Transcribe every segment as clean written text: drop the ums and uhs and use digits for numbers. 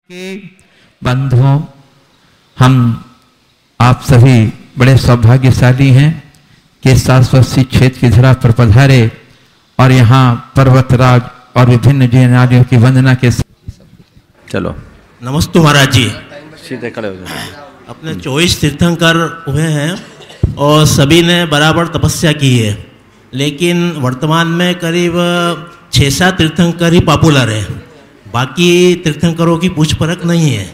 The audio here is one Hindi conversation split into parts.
के बंधुओं, हम आप सभी बड़े सौभाग्यशाली हैं कि शाश्वती क्षेत्र की धरा पर पधारे और यहाँ पर्वतराज और विभिन्न जैनादियों की वंदना के साथ। चलो नमस्ते महाराज जी। सीधे खड़े हो जाओ। अपने 24 तीर्थंकर हुए हैं और सभी ने बराबर तपस्या की है, लेकिन वर्तमान में करीब 6-7 तीर्थंकर ही पॉपुलर है, बाकी तीर्थंकरों की पूछ परख नहीं है।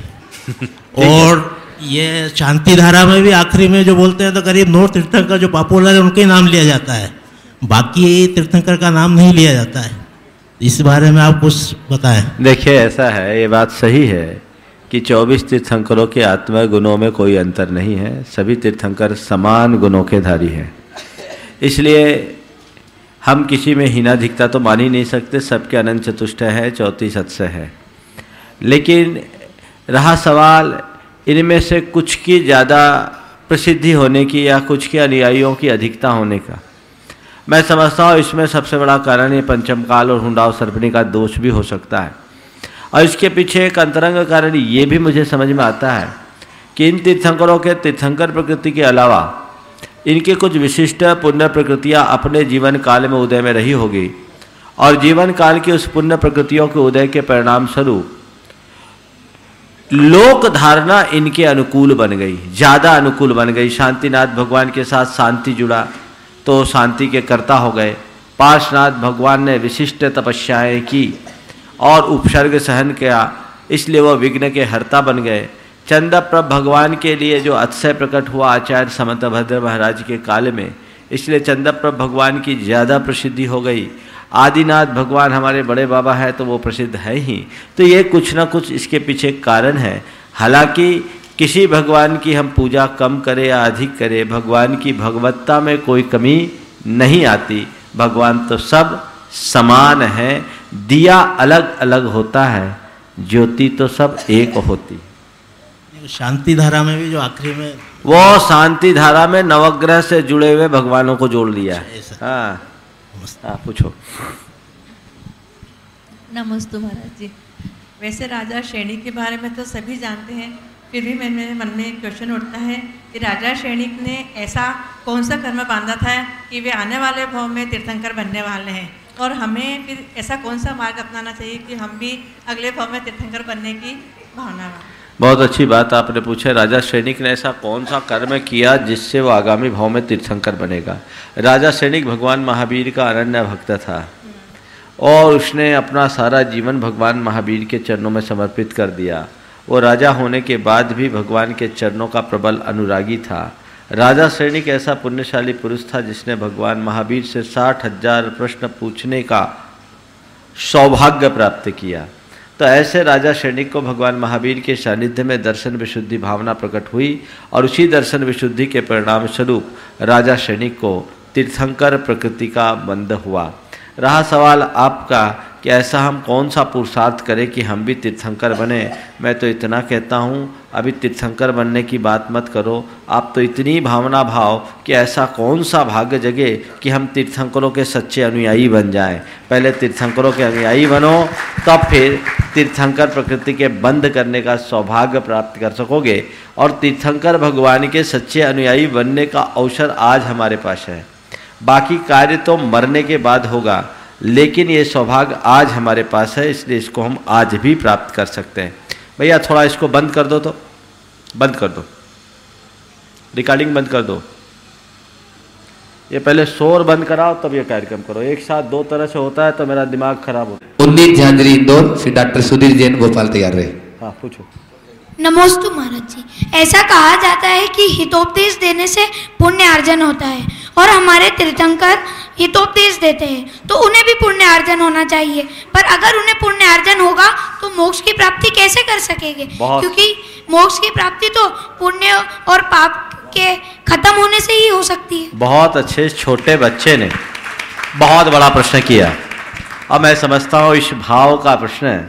और ये शांति धारा में भी आखिरी में जो बोलते हैं तो करीब 9 तीर्थंकर जो पॉपुलर है उनके नाम लिया जाता है, बाकी तीर्थंकर का नाम नहीं लिया जाता है। इस बारे में आप कुछ बताएं। देखिए, ऐसा है, ये बात सही है कि 24 तीर्थंकरों के आत्मा गुणों में कोई अंतर नहीं है, सभी तीर्थंकर समान गुणों के धारी हैं। इसलिए हम किसी में हीनाधिकता तो मान ही नहीं सकते, सबके अनंत चतुष्ट है, 34 सत्स्य है। लेकिन रहा सवाल इनमें से कुछ की ज़्यादा प्रसिद्धि होने की या कुछ के अनुयायियों की अधिकता होने का, मैं समझता हूँ इसमें सबसे बड़ा कारण ये पंचम काल और हुंडाव सर्पणी का दोष भी हो सकता है। और इसके पीछे एक अंतरंग कारण ये भी मुझे समझ में आता है कि इन तीर्थंकरों के तीर्थंकर प्रकृति के अलावा इनके कुछ विशिष्ट पुण्य प्रकृतियाँ अपने जीवन काल में उदय में रही होगी और जीवन काल की उस पुण्य प्रकृतियों के उदय के परिणाम स्वरूप लोक धारणा इनके अनुकूल बन गई, ज़्यादा अनुकूल बन गई। शांतिनाथ भगवान के साथ शांति जुड़ा तो शांति के कर्ता हो गए। पार्श्वनाथ भगवान ने विशिष्ट तपस्याएं की और उपसर्ग सहन किया, इसलिए वह विघ्न के हर्ता बन गए। चंद्रप्रभ भगवान के लिए जो अतिशय प्रकट हुआ आचार्य समंतभद्र महाराज के काल में, इसलिए चंद्रप्रभ भगवान की ज़्यादा प्रसिद्धि हो गई। आदिनाथ भगवान हमारे बड़े बाबा है तो वो प्रसिद्ध है ही। तो ये कुछ ना कुछ इसके पीछे कारण है। हालांकि किसी भगवान की हम पूजा कम करें या अधिक करें, भगवान की भगवत्ता में कोई कमी नहीं आती। भगवान तो सब समान है, दिया अलग अलग होता है, ज्योति तो सब एक होती। शांति धारा में भी जो आखिरी में वो शांति धारा में नवग्रह से जुड़े हुए भगवानों को जोड़ लिया है। हाँ हाँ, पूछो। नमस्ते महाराज जी। वैसे राजा शैणिक के बारे में तो सभी जानते हैं, फिर भी मेरे मन में एक क्वेश्चन उठता है कि राजा शैणिक ने ऐसा कौन सा कर्म बांधा था कि वे आने वाले भाव में तीर्थंकर बनने वाले हैं, और हमें फिर ऐसा कौन सा मार्ग अपनाना चाहिए कि हम भी अगले भाव में तीर्थंकर बनने की भावना में। बहुत अच्छी बात आपने पूछा। राजा सैनिक ने ऐसा कौन सा कर्म किया जिससे वो आगामी भाव में तीर्थंकर बनेगा। राजा सैनिक भगवान महावीर का अनन्य भक्त था और उसने अपना सारा जीवन भगवान महावीर के चरणों में समर्पित कर दिया। वो राजा होने के बाद भी भगवान के चरणों का प्रबल अनुरागी था। राजा सैनिक ऐसा पुण्यशाली पुरुष था जिसने भगवान महावीर से 60,000 प्रश्न पूछने का सौभाग्य प्राप्त किया। तो ऐसे राजा सैनिक को भगवान महावीर के सानिध्य में दर्शन विशुद्धि भावना प्रकट हुई और उसी दर्शन विशुद्धि के परिणाम स्वरूप राजा सैनिक को तीर्थंकर प्रकृति का बंध हुआ। रहा सवाल आपका कि ऐसा हम कौन सा पुरुषार्थ करें कि हम भी तीर्थंकर बने। मैं तो इतना कहता हूँ, अभी तीर्थंकर बनने की बात मत करो। आप तो इतनी भावना भाव कि ऐसा कौन सा भाग्य जगे कि हम तीर्थंकरों के सच्चे अनुयायी बन जाएं। पहले तीर्थंकरों के अनुयायी बनो, तब फिर तीर्थंकर प्रकृति के बंध करने का सौभाग्य प्राप्त कर सकोगे। और तीर्थंकर भगवान के सच्चे अनुयायी बनने का अवसर आज हमारे पास है। बाकी कार्य तो मरने के बाद होगा, लेकिन ये सौभाग्य आज हमारे पास है, इसलिए इसको हम आज भी प्राप्त कर सकते हैं। भैया थोड़ा इसको बंद कर दो, तो बंद कर दो, रिकॉर्डिंग बंद कर दो। ये पहले शोर बंद कराओ तब ये कार्यक्रम करो। एक साथ दो तरह से होता है तो मेरा दिमाग खराब होता है। उन्नीत झांझरी इंदौर, फिर डॉक्टर सुधीर जैन भोपाल तैयार रहे। हाँ पूछो। नमोस्तु महाराज जी। ऐसा कहा जाता है कि हितोपदेश देने से पुण्य अर्जन होता है और हमारे तीर्थंकर हितोपदेश देते हैं तो उन्हें भी पुण्य अर्जन होना चाहिए, पर अगर उन्हें पुण्य अर्जन होगा तो मोक्ष की प्राप्ति कैसे कर सकेंगे? क्योंकि मोक्ष की प्राप्ति तो पुण्य और पाप के खत्म होने से ही हो सकती है। बहुत अच्छे छोटे बच्चे ने बहुत बड़ा प्रश्न किया और मैं समझता हूँ इस भाव का प्रश्न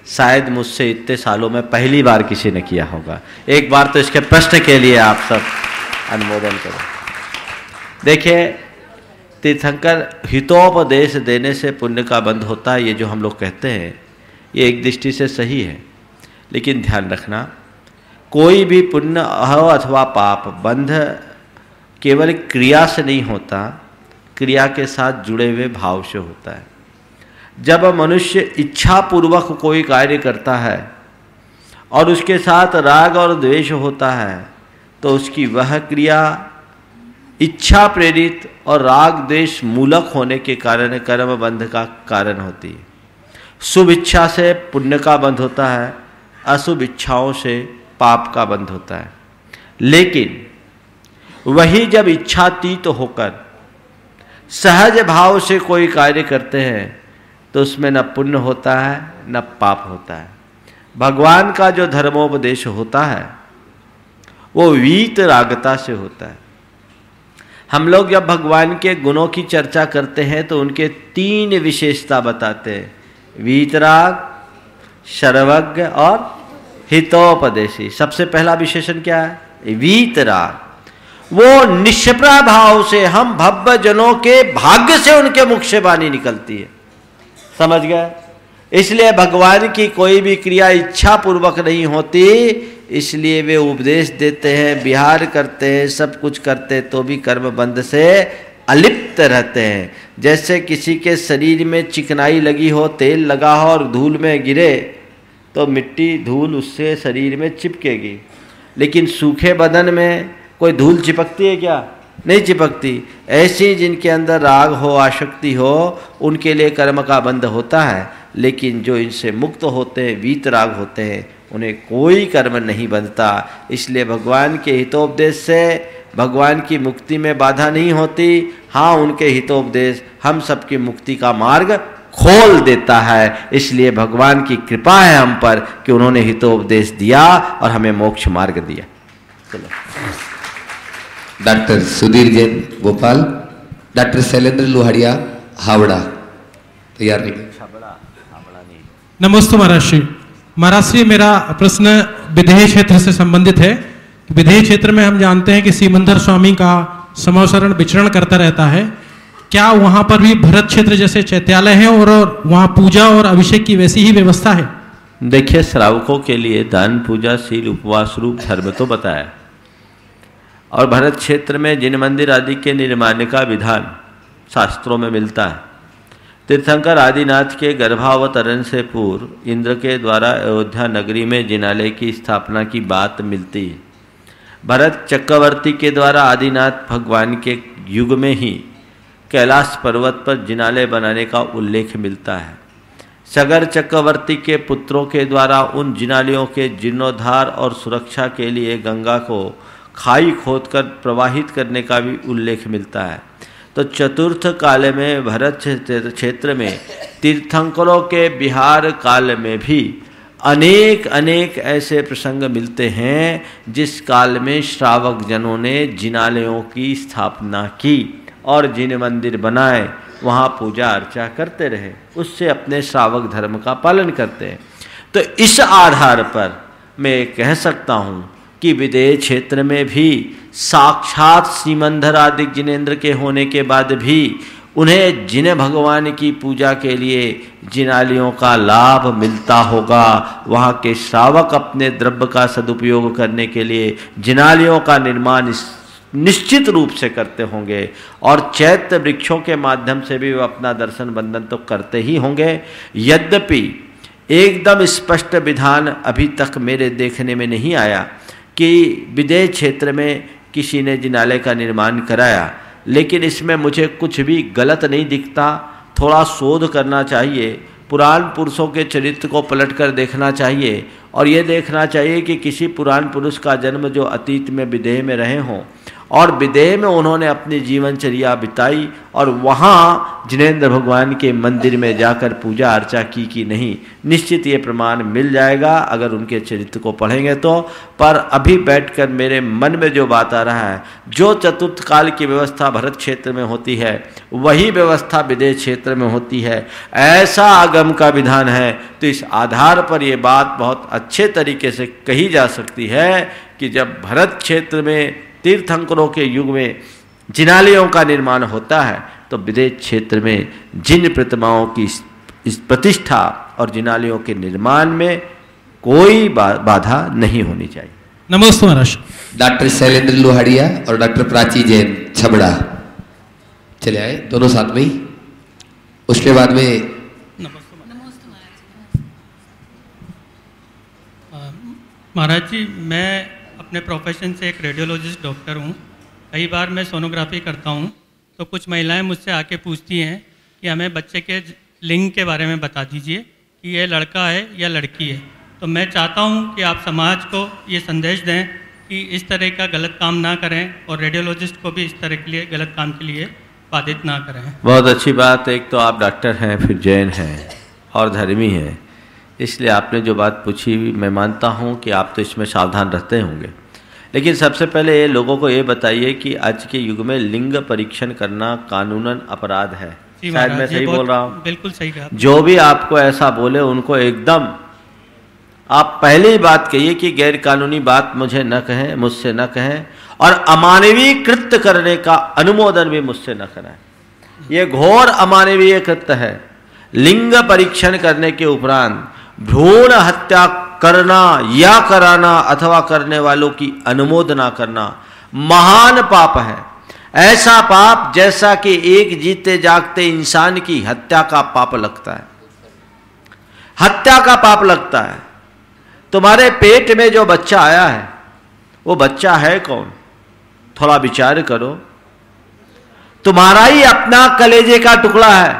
शायद मुझसे इतने सालों में पहली बार किसी ने किया होगा। एक बार तो इसके प्रश्न के लिए आप सब अनुमोदन करो। देखिए, तीर्थंकर हितोपदेश देने से पुण्य का बंध होता है, ये जो हम लोग कहते हैं ये एक दृष्टि से सही है, लेकिन ध्यान रखना, कोई भी पुण्य हो अथवा पाप, बंध केवल क्रिया से नहीं होता, क्रिया के साथ जुड़े हुए भाव से होता है। जब मनुष्य इच्छा पूर्वक कोई कार्य करता है और उसके साथ राग और द्वेष होता है, तो उसकी वह क्रिया इच्छा प्रेरित और राग द्वेष मूलक होने के कारण कर्म बंध का कारण होती है। शुभ इच्छा से पुण्य का बंध होता है, अशुभ इच्छाओं से पाप का बंध होता है। लेकिन वही जब इच्छातीत होकर सहज भाव से कोई कार्य करते हैं तो उसमें न पुण्य होता है न पाप होता है। भगवान का जो धर्मोपदेश होता है वो वीत रागता से होता है। हम लोग जब भगवान के गुणों की चर्चा करते हैं तो उनके 3 विशेषता बताते हैं, वीतराग, सर्वज्ञ और हितोपदेशी। सबसे पहला विशेषण क्या है? वीतराग। वो निष्प्रह भाव से, हम भव्य जनों के भाग्य से उनके मुख से वाणी निकलती है। समझ गए? इसलिए भगवान की कोई भी क्रिया इच्छा पूर्वक नहीं होती, इसलिए वे उपदेश देते हैं, विहार करते हैं, सब कुछ करते हैं, तो भी कर्म बंध से अलिप्त रहते हैं। जैसे किसी के शरीर में चिकनाई लगी हो, तेल लगा हो और धूल में गिरे तो मिट्टी धूल उससे शरीर में चिपकेगी, लेकिन सूखे बदन में कोई धूल चिपकती है क्या? नहीं चिपकती। ऐसी जिनके अंदर राग हो, आसक्ति हो, उनके लिए कर्म का बंध होता है, लेकिन जो इनसे मुक्त होते हैं, वीतराग होते हैं, उन्हें कोई कर्म नहीं बंधता। इसलिए भगवान के हितोपदेश से भगवान की मुक्ति में बाधा नहीं होती। हाँ, उनके हितोपदेश हम सबकी मुक्ति का मार्ग खोल देता है। इसलिए भगवान की कृपा है हम पर कि उन्होंने हितोपदेश दिया और हमें मोक्ष मार्ग दिया। चलो। डॉक्टर सुधीर जैन भोपाल, डॉक्टर शैलेंद्र लोहाड़िया हावड़ा, तैयार रहिए। नमस्ते महाराज श्री। महाराज श्री, मेरा प्रश्न विदेह क्षेत्र से संबंधित है। विदेह क्षेत्र में हम जानते हैं कि सीमंदर स्वामी का समवसरण विचरण करता रहता है। क्या वहाँ पर भी भरत क्षेत्र जैसे चैत्यालय है और वहाँ पूजा और अभिषेक की वैसी ही व्यवस्था है? देखिए, श्रावकों के लिए दान, पूजा, शील, उपवास रूप धर्म तो बताया, और भरत क्षेत्र में जिन मंदिर आदि के निर्माण का विधान शास्त्रों में मिलता है। तीर्थंकर आदिनाथ के गर्भावतरण से पूर्व इंद्र के द्वारा अयोध्या नगरी में जिनालय की स्थापना की बात मिलती है। भरत चक्रवर्ती के द्वारा आदिनाथ भगवान के युग में ही कैलाश पर्वत पर जिनालय बनाने का उल्लेख मिलता है। सगर चक्रवर्ती के पुत्रों के द्वारा उन जिनालयों के जीर्णोद्धार और सुरक्षा के लिए गंगा को खाई खोदकर प्रवाहित करने का भी उल्लेख मिलता है। तो चतुर्थ काल में भरत क्षेत्र में तीर्थंकरों के विहार काल में भी अनेक अनेक ऐसे प्रसंग मिलते हैं जिस काल में श्रावक जनों ने जिनालयों की स्थापना की और जिन मंदिर बनाए वहाँ पूजा अर्चा करते रहे, उससे अपने श्रावक धर्म का पालन करते हैं। तो इस आधार पर मैं कह सकता हूँ कि विदेह क्षेत्र में भी साक्षात सीमंधर आदि जिनेंद्र के होने के बाद भी उन्हें जिन भगवान की पूजा के लिए जिनालियों का लाभ मिलता होगा, वहाँ के श्रावक अपने द्रव्य का सदुपयोग करने के लिए जिनालियों का निर्माण निश्चित रूप से करते होंगे, और चैत्य वृक्षों के माध्यम से भी वे अपना दर्शन बंधन तो करते ही होंगे। यद्यपि एकदम स्पष्ट विधान अभी तक मेरे देखने में नहीं आया कि विदेह क्षेत्र में किसी ने जिनालय का निर्माण कराया, लेकिन इसमें मुझे कुछ भी गलत नहीं दिखता। थोड़ा शोध करना चाहिए, पुराण पुरुषों के चरित्र को पलटकर देखना चाहिए, और ये देखना चाहिए कि किसी पुराण पुरुष का जन्म जो अतीत में विदेह में रहे हों और विदेह में उन्होंने अपनी जीवनचर्या बिताई और वहाँ जिनेंद्र भगवान के मंदिर में जाकर पूजा अर्चा की कि नहीं, निश्चित ये प्रमाण मिल जाएगा अगर उनके चरित्र को पढ़ेंगे तो। पर अभी बैठकर मेरे मन में जो बात आ रहा है, जो चतुर्थ काल की व्यवस्था भरत क्षेत्र में होती है वही व्यवस्था विदेह क्षेत्र में होती है, ऐसा आगम का विधान है। तो इस आधार पर ये बात बहुत अच्छे तरीके से कही जा सकती है कि जब भरत क्षेत्र में तीर्थंकरों के युग में जिनालयों का निर्माण होता है तो विदेह क्षेत्र में जिन प्रतिमाओं की इस प्रतिष्ठा और जिनालयों के निर्माण में कोई बाधा नहीं होनी चाहिए। नमस्ते महाराज। डॉक्टर शैलेंद्र लोहाड़िया और डॉक्टर प्राची जैन छबड़ा चले आए, दोनों साथ में ही। उसके बाद में महाराज जी, मैं अपने प्रोफेशन से एक रेडियोलॉजिस्ट डॉक्टर हूँ। कई बार मैं सोनोग्राफी करता हूँ तो कुछ महिलाएं मुझसे आके पूछती हैं कि हमें बच्चे के लिंग के बारे में बता दीजिए कि ये लड़का है या लड़की है। तो मैं चाहता हूँ कि आप समाज को ये संदेश दें कि इस तरह का गलत काम ना करें और रेडियोलॉजिस्ट को भी इस तरह के लिए गलत काम के लिए बाधित ना करें। बहुत अच्छी बात। एक तो आप डॉक्टर हैं, फिर जैन हैं और धर्मी हैं, इसलिए आपने जो बात पूछी मैं मानता हूँ कि आप तो इसमें सावधान रहते होंगे। लेकिन सबसे पहले ये लोगों को ये बताइए कि आज के युग में लिंग परीक्षण करना कानूनन अपराध है। शायद मैं सही बोल रहा हूँ? बिल्कुल सही कहा। जो भी आपको ऐसा बोले उनको एकदम आप पहले ही बात कहिए कि गैर कानूनी बात मुझे न कहें, मुझसे न कहें, और अमानवीय कृत्य करने का अनुमोदन भी मुझसे न कराएं। ये घोर अमानवीय कृत्य है। लिंग परीक्षण करने के उपरांत भ्रूण हत्या करना या कराना अथवा करने वालों की अनुमोदना करना महान पाप है। ऐसा पाप जैसा कि एक जीते जागते इंसान की हत्या का पाप लगता है। हत्या का पाप लगता है। तुम्हारे पेट में जो बच्चा आया है वो बच्चा है कौन? थोड़ा विचार करो। तुम्हारा ही अपना कलेजे का टुकड़ा है।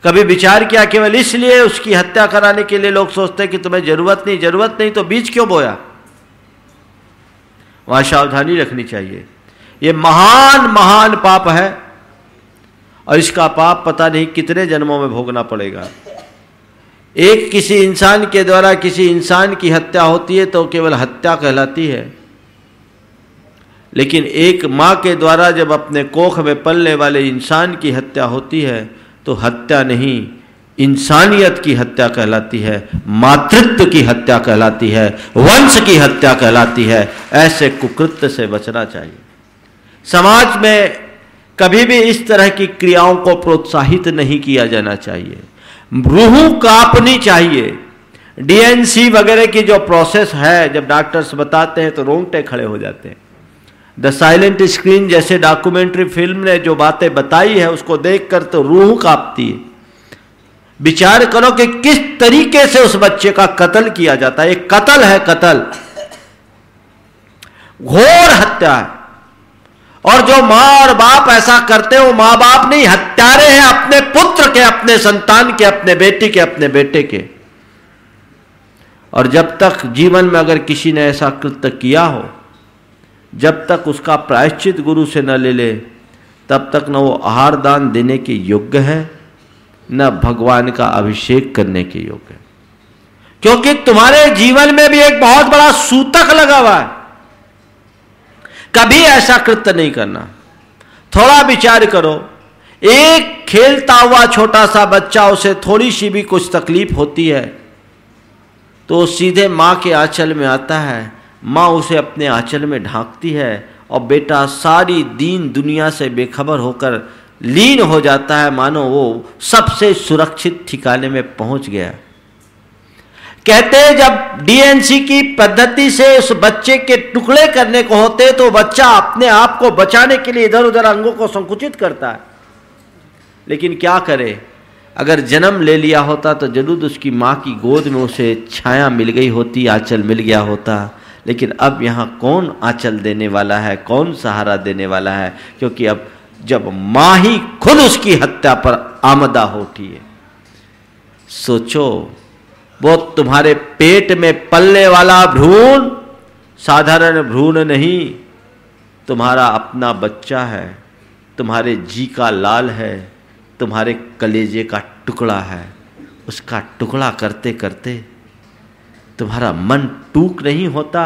कभी विचार किया केवल इसलिए उसकी हत्या कराने के लिए लोग सोचते हैं कि तुम्हें जरूरत नहीं तो बीज क्यों बोया? वहां सावधानी रखनी चाहिए। ये महान महान पाप है और इसका पाप पता नहीं कितने जन्मों में भोगना पड़ेगा। एक किसी इंसान के द्वारा किसी इंसान की हत्या होती है तो केवल हत्या कहलाती है, लेकिन एक मां के द्वारा जब अपने कोख में पलने वाले इंसान की हत्या होती है तो हत्या नहीं, इंसानियत की हत्या कहलाती है, मातृत्व की हत्या कहलाती है, वंश की हत्या कहलाती है। ऐसे कुकृत्य से बचना चाहिए। समाज में कभी भी इस तरह की क्रियाओं को प्रोत्साहित नहीं किया जाना चाहिए। रूह कांपनी चाहिए। डीएनसी वगैरह की जो प्रोसेस है, जब डॉक्टर्स बताते हैं तो रोंगटे खड़े हो जाते हैं। द साइलेंट स्क्रीन जैसे डॉक्यूमेंट्री फिल्म ने जो बातें बताई है उसको देखकर तो रूह कांपती है। विचार करो कि किस तरीके से उस बच्चे का कत्ल किया जाता है। एक कत्ल है, कत्ल, घोर हत्या है। और जो मां और बाप ऐसा करते हैं वो मां बाप नहीं, हत्यारे हैं अपने पुत्र के, अपने संतान के, अपने बेटी के, अपने बेटे के। और जब तक जीवन में अगर किसी ने ऐसा कृत्य किया हो, जब तक उसका प्रायश्चित गुरु से न ले ले, तब तक न वो आहार दान देने के योग्य है, न भगवान का अभिषेक करने के योग्य है। क्योंकि तुम्हारे जीवन में भी एक बहुत बड़ा सूतक लगा हुआ है। कभी ऐसा कृत्य नहीं करना। थोड़ा विचार करो। एक खेलता हुआ छोटा सा बच्चा, उसे थोड़ी सी भी कुछ तकलीफ होती है तो सीधे मां के आंचल में आता है। माँ उसे अपने आंचल में ढांकती है और बेटा सारी दीन दुनिया से बेखबर होकर लीन हो जाता है, मानो वो सबसे सुरक्षित ठिकाने में पहुंच गया। कहते हैं जब डीएनसी की पद्धति से उस बच्चे के टुकड़े करने को होते तो बच्चा अपने आप को बचाने के लिए इधर उधर अंगों को संकुचित करता है। लेकिन क्या करे, अगर जन्म ले लिया होता तो जरूर उसकी माँ की गोद में उसे छाया मिल गई होती, आंचल मिल गया होता। लेकिन अब यहाँ कौन आंचल देने वाला है, कौन सहारा देने वाला है? क्योंकि अब जब माँ ही खुद उसकी हत्या पर आमदा होती है। सोचो, वो तुम्हारे पेट में पलने वाला भ्रूण साधारण भ्रूण नहीं, तुम्हारा अपना बच्चा है, तुम्हारे जी का लाल है, तुम्हारे कलेजे का टुकड़ा है। उसका टुकड़ा करते करते तुम्हारा मन टूक नहीं होता?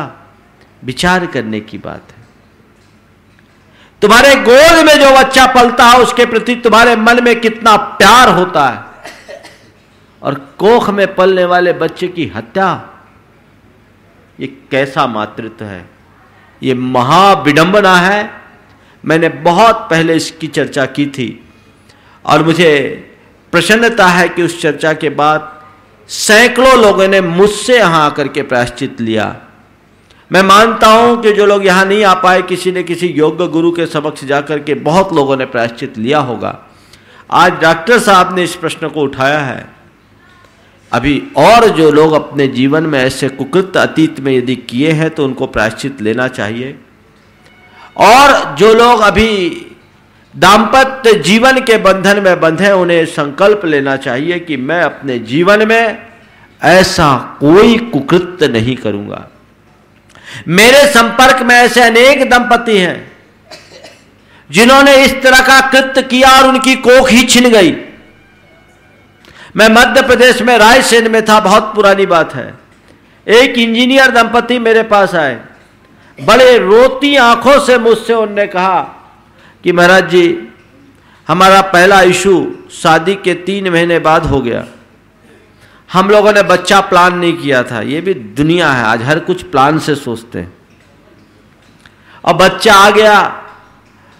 विचार करने की बात है। तुम्हारे गोद में जो बच्चा पलता है उसके प्रति तुम्हारे मन में कितना प्यार होता है, और कोख में पलने वाले बच्चे की हत्या, ये कैसा मातृत्व है? ये महाविडंबना है। मैंने बहुत पहले इसकी चर्चा की थी और मुझे प्रसन्नता है कि उस चर्चा के बाद सैकड़ों लोगों ने मुझसे यहाँ आकर के प्रायश्चित लिया। मैं मानता हूं कि जो लोग यहाँ नहीं आ पाए, किसी ने किसी योग्य गुरु के समक्ष जाकर के बहुत लोगों ने प्रायश्चित लिया होगा। आज डॉक्टर साहब ने इस प्रश्न को उठाया है। अभी और जो लोग अपने जीवन में ऐसे कुकृत्य अतीत में यदि किए हैं तो उनको प्रायश्चित लेना चाहिए। और जो लोग अभी दाम्पत्य जीवन के बंधन में बंधे, उन्हें संकल्प लेना चाहिए कि मैं अपने जीवन में ऐसा कोई कुकृत्य नहीं करूंगा। मेरे संपर्क में ऐसे अनेक दंपति हैं जिन्होंने इस तरह का कृत्य किया और उनकी कोख ही छिन गई। मैं मध्य प्रदेश में रायसेन में था, बहुत पुरानी बात है। एक इंजीनियर दंपति मेरे पास आए, बड़े रोती आंखों से मुझसे उन्होंने कहा कि महाराज जी, हमारा पहला इशू शादी के 3 महीने बाद हो गया। हम लोगों ने बच्चा प्लान नहीं किया था। ये भी दुनिया है, आज हर कुछ प्लान से सोचते हैं। और बच्चा आ गया,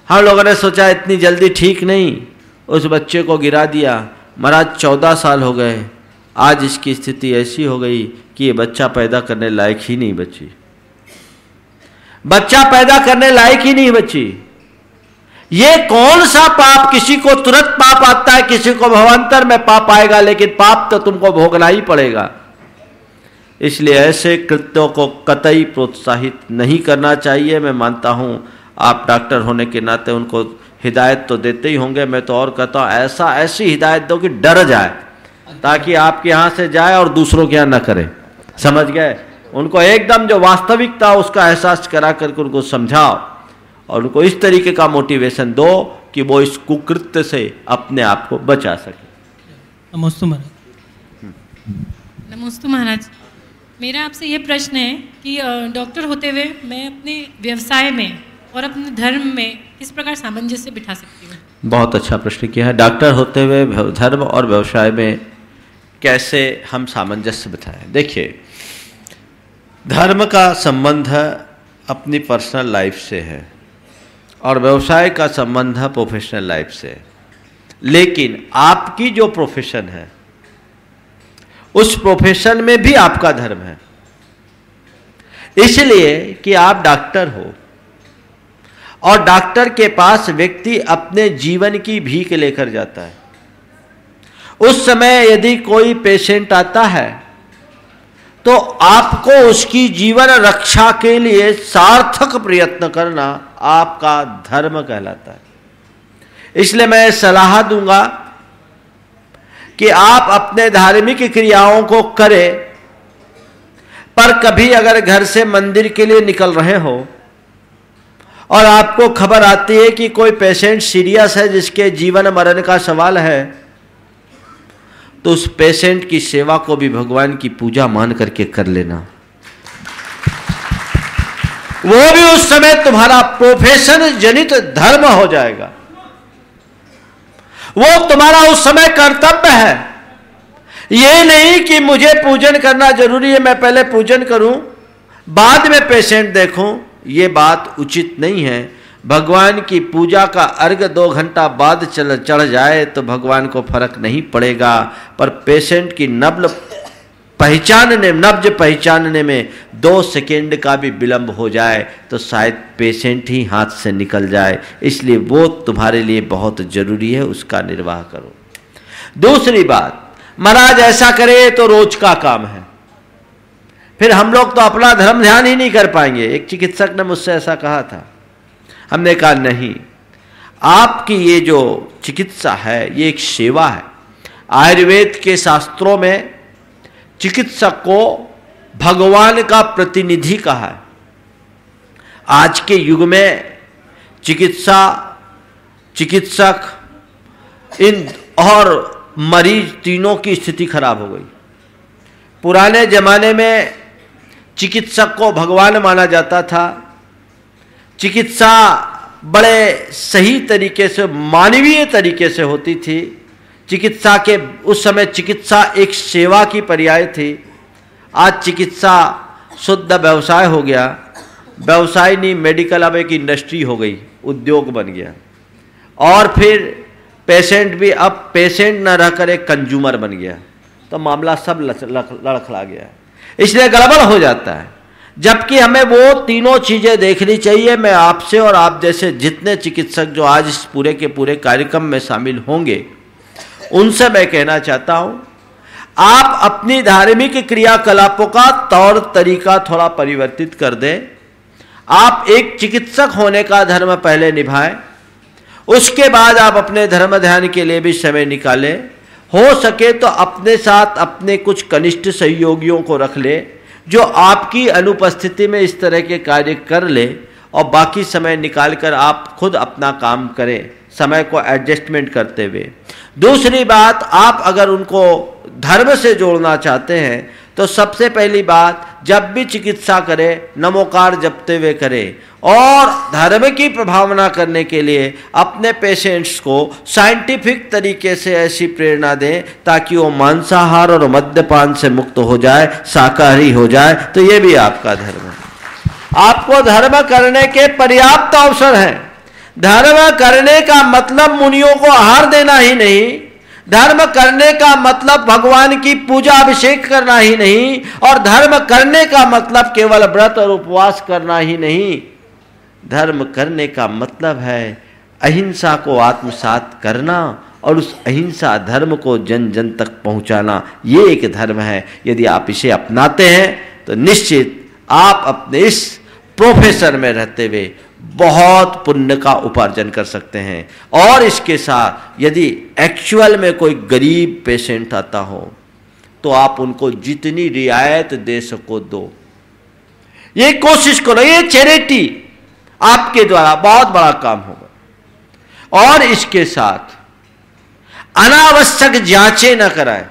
हम लोगों ने सोचा इतनी जल्दी ठीक नहीं, उस बच्चे को गिरा दिया। महाराज 14 साल हो गए, आज इसकी स्थिति ऐसी हो गई कि ये बच्चा पैदा करने लायक ही नहीं बची। बच्चा पैदा करने लायक ही नहीं बची। ये कौन सा पाप? किसी को तुरंत पाप आता है, किसी को भवांतर में पाप आएगा, लेकिन पाप तो तुमको भोगना ही पड़ेगा। इसलिए ऐसे कृत्यों को कतई प्रोत्साहित नहीं करना चाहिए। मैं मानता हूं आप डॉक्टर होने के नाते उनको हिदायत तो देते ही होंगे। मैं तो और कहता हूं ऐसी हिदायत दो कि डर जाए, ताकि आपके यहां से जाए और दूसरों के यहां न करे। समझ गए? उनको एकदम जो वास्तविकता उसका एहसास करा करके उनको समझाओ और उनको इस तरीके का मोटिवेशन दो कि वो इस कुकृत्य से अपने आप को बचा सके। नमस्ते महाराज। नमस्ते महाराज, मेरा आपसे ये प्रश्न है कि डॉक्टर होते हुए मैं अपने व्यवसाय में और अपने धर्म में किस प्रकार सामंजस्य बिठा सकती हूँ? बहुत अच्छा प्रश्न किया है। डॉक्टर होते हुए धर्म और व्यवसाय में कैसे हम सामंजस्य बिठाएं? देखिए, धर्म का संबंध अपनी पर्सनल लाइफ से है और व्यवसाय का संबंध प्रोफेशनल लाइफ से। लेकिन आपकी जो प्रोफेशन है उस प्रोफेशन में भी आपका धर्म है। इसलिए कि आप डॉक्टर हो और डॉक्टर के पास व्यक्ति अपने जीवन की भीख लेकर जाता है। उस समय यदि कोई पेशेंट आता है तो आपको उसकी जीवन रक्षा के लिए सार्थक प्रयत्न करना आपका धर्म कहलाता है। इसलिए मैं सलाह दूंगा कि आप अपने धार्मिक क्रियाओं को करें, पर कभी अगर घर से मंदिर के लिए निकल रहे हो और आपको खबर आती है कि कोई पेशेंट सीरियस है जिसके जीवन मरण का सवाल है, तो उस पेशेंट की सेवा को भी भगवान की पूजा मान करके कर लेना। वो भी उस समय तुम्हारा प्रोफेशन जनित धर्म हो जाएगा। वो तुम्हारा उस समय कर्तव्य है। ये नहीं कि मुझे पूजन करना जरूरी है, मैं पहले पूजन करूं बाद में पेशेंट देखूं। ये बात उचित नहीं है। भगवान की पूजा का अर्घ 2 घंटा बाद चढ़ जाए तो भगवान को फर्क नहीं पड़ेगा, पर पेशेंट की नब्ज पहचानने में 2 सेकेंड का भी विलंब हो जाए तो शायद पेशेंट ही हाथ से निकल जाए। इसलिए वो तुम्हारे लिए बहुत जरूरी है, उसका निर्वाह करो। दूसरी बात, महाराज ऐसा करे तो रोज का काम है, फिर हम लोग तो अपना धर्म ध्यान ही नहीं कर पाएंगे। एक चिकित्सक ने मुझसे ऐसा कहा था। हमने कहा नहीं, आपकी ये जो चिकित्सा है ये एक सेवा है। आयुर्वेद के शास्त्रों में चिकित्सक को भगवान का प्रतिनिधि कहा है। आज के युग में चिकित्सक इन और मरीज तीनों की स्थिति खराब हो गई। पुराने जमाने में चिकित्सक को भगवान माना जाता था। चिकित्सा बड़े सही तरीके से, मानवीय तरीके से होती थी। चिकित्सा के उस समय चिकित्सा एक सेवा की पर्याय थी। आज चिकित्सा शुद्ध व्यवसाय हो गया। व्यवसाय नहीं, मेडिकल अब एक इंडस्ट्री हो गई, उद्योग बन गया। और फिर पेशेंट भी अब पेशेंट न रहकर एक कंज्यूमर बन गया। तो मामला सब लड़खड़ा गया है, इसलिए गड़बड़ हो जाता है। जबकि हमें वो तीनों चीज़ें देखनी चाहिए। मैं आपसे और आप जैसे जितने चिकित्सक जो आज इस पूरे के पूरे कार्यक्रम में शामिल होंगे उनसे मैं कहना चाहता हूँ, आप अपनी धार्मिक क्रियाकलापों का तौर तरीका थोड़ा परिवर्तित कर दें। आप एक चिकित्सक होने का धर्म पहले निभाएं, उसके बाद आप अपने धर्म ध्यान के लिए भी समय निकालें। हो सके तो अपने साथ अपने कुछ कनिष्ठ सहयोगियों को रख ले जो आपकी अनुपस्थिति में इस तरह के कार्य कर ले, और बाकी समय निकालकर आप खुद अपना काम करें, समय को एडजस्टमेंट करते हुए। दूसरी बात, आप अगर उनको धर्म से जोड़ना चाहते हैं तो सबसे पहली बात, जब भी चिकित्सा करें नमोकार जपते हुए करें, और धर्म की प्रभावना करने के लिए अपने पेशेंट्स को साइंटिफिक तरीके से ऐसी प्रेरणा दें ताकि वो मांसाहार और मद्यपान से मुक्त हो जाए, शाकाहारी हो जाए। तो ये भी आपका धर्म है। आपको धर्म करने के पर्याप्त अवसर हैं। धर्म करने का मतलब मुनियों को आहार देना ही नहीं, धर्म करने का मतलब भगवान की पूजा अभिषेक करना ही नहीं, और धर्म करने का मतलब केवल व्रत और उपवास करना ही नहीं। धर्म करने का मतलब है अहिंसा को आत्मसात करना और उस अहिंसा धर्म को जन जन तक पहुंचाना। ये एक धर्म है। यदि आप इसे अपनाते हैं तो निश्चित आप अपने इस प्रोफेशन में रहते हुए बहुत पुण्य का उपार्जन कर सकते हैं। और इसके साथ यदि एक्चुअल में कोई गरीब पेशेंट आता हो तो आप उनको जितनी रियायत दे सको दो। ये कोशिश करो, ये चैरिटी आपके द्वारा बहुत बड़ा काम होगा। और इसके साथ अनावश्यक जांचें न कराएं,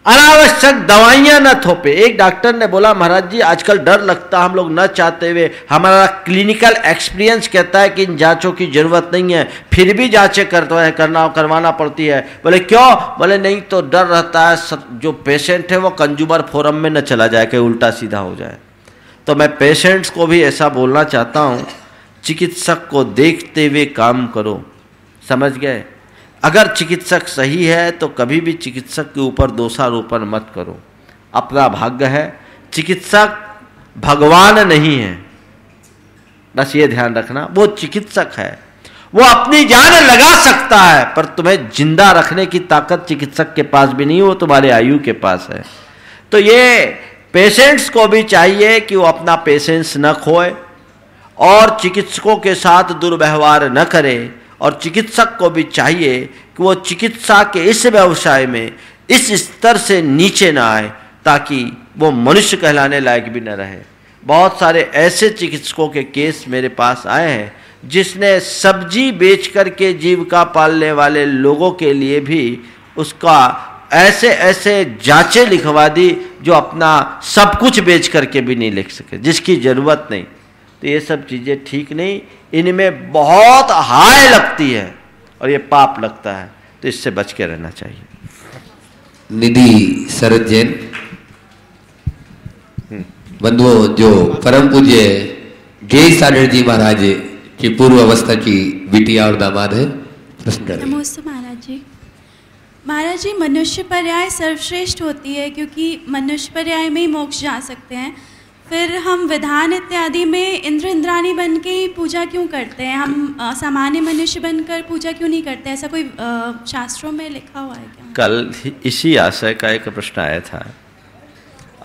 अनावश्यक दवाइयां न थोपे। एक डॉक्टर ने बोला, महाराज जी आजकल डर लगता, हम लोग न चाहते हुए, हमारा क्लिनिकल एक्सपीरियंस कहता है कि इन जांचों की जरूरत नहीं है, फिर भी जांचें करवाना पड़ती है। बोले क्यों? बोले नहीं तो डर रहता है जो पेशेंट है वो कंज्यूमर फोरम में न चला जाए, कि उल्टा सीधा हो जाए। तो मैं पेशेंट्स को भी ऐसा बोलना चाहता हूँ, चिकित्सक को देखते हुए काम करो। समझ गए? अगर चिकित्सक सही है तो कभी भी चिकित्सक के ऊपर दोषारोपण मत करो। अपना भाग्य है, चिकित्सक भगवान नहीं है, बस ये ध्यान रखना। वो चिकित्सक है, वो अपनी जान लगा सकता है, पर तुम्हें जिंदा रखने की ताकत चिकित्सक के पास भी नहीं, वो तुम्हारे आयु के पास है। तो ये पेशेंट्स को भी चाहिए कि वो अपना पेशेंस न खोए और चिकित्सकों के साथ दुर्व्यवहार न करे, और चिकित्सक को भी चाहिए कि वो चिकित्सा के इस व्यवसाय में इस स्तर से नीचे ना आए ताकि वो मनुष्य कहलाने लायक भी न रहे। बहुत सारे ऐसे चिकित्सकों के केस मेरे पास आए हैं जिसने सब्जी बेच कर के जीविका पालने वाले लोगों के लिए भी उसका ऐसे ऐसे जांचें लिखवा दी जो अपना सब कुछ बेच करके भी नहीं लिख सके, जिसकी ज़रूरत नहीं। तो ये सब चीज़ें ठीक नहीं, इनमें बहुत हाय लगती है और ये पाप लगता है, तो इससे बच के रहना चाहिए। निधि शरद जैन, बंधुओं, जो परम पूज्य जय सागर जी महाराज की पूर्व अवस्था की बिटिया और दामाद है, प्रश्न करें। नमस्ते महाराज जी। महाराज जी, मनुष्य पर्याय सर्वश्रेष्ठ होती है क्योंकि मनुष्य पर्याय में ही मोक्ष जा सकते हैं। फिर हम विधान इत्यादि में इंद्र इंद्राणी बन के ही पूजा क्यों करते हैं? हम सामान्य मनुष्य बनकर पूजा क्यों नहीं करते? ऐसा कोई शास्त्रों में लिखा हुआ है क्या? कल इसी आशय का एक प्रश्न आया था,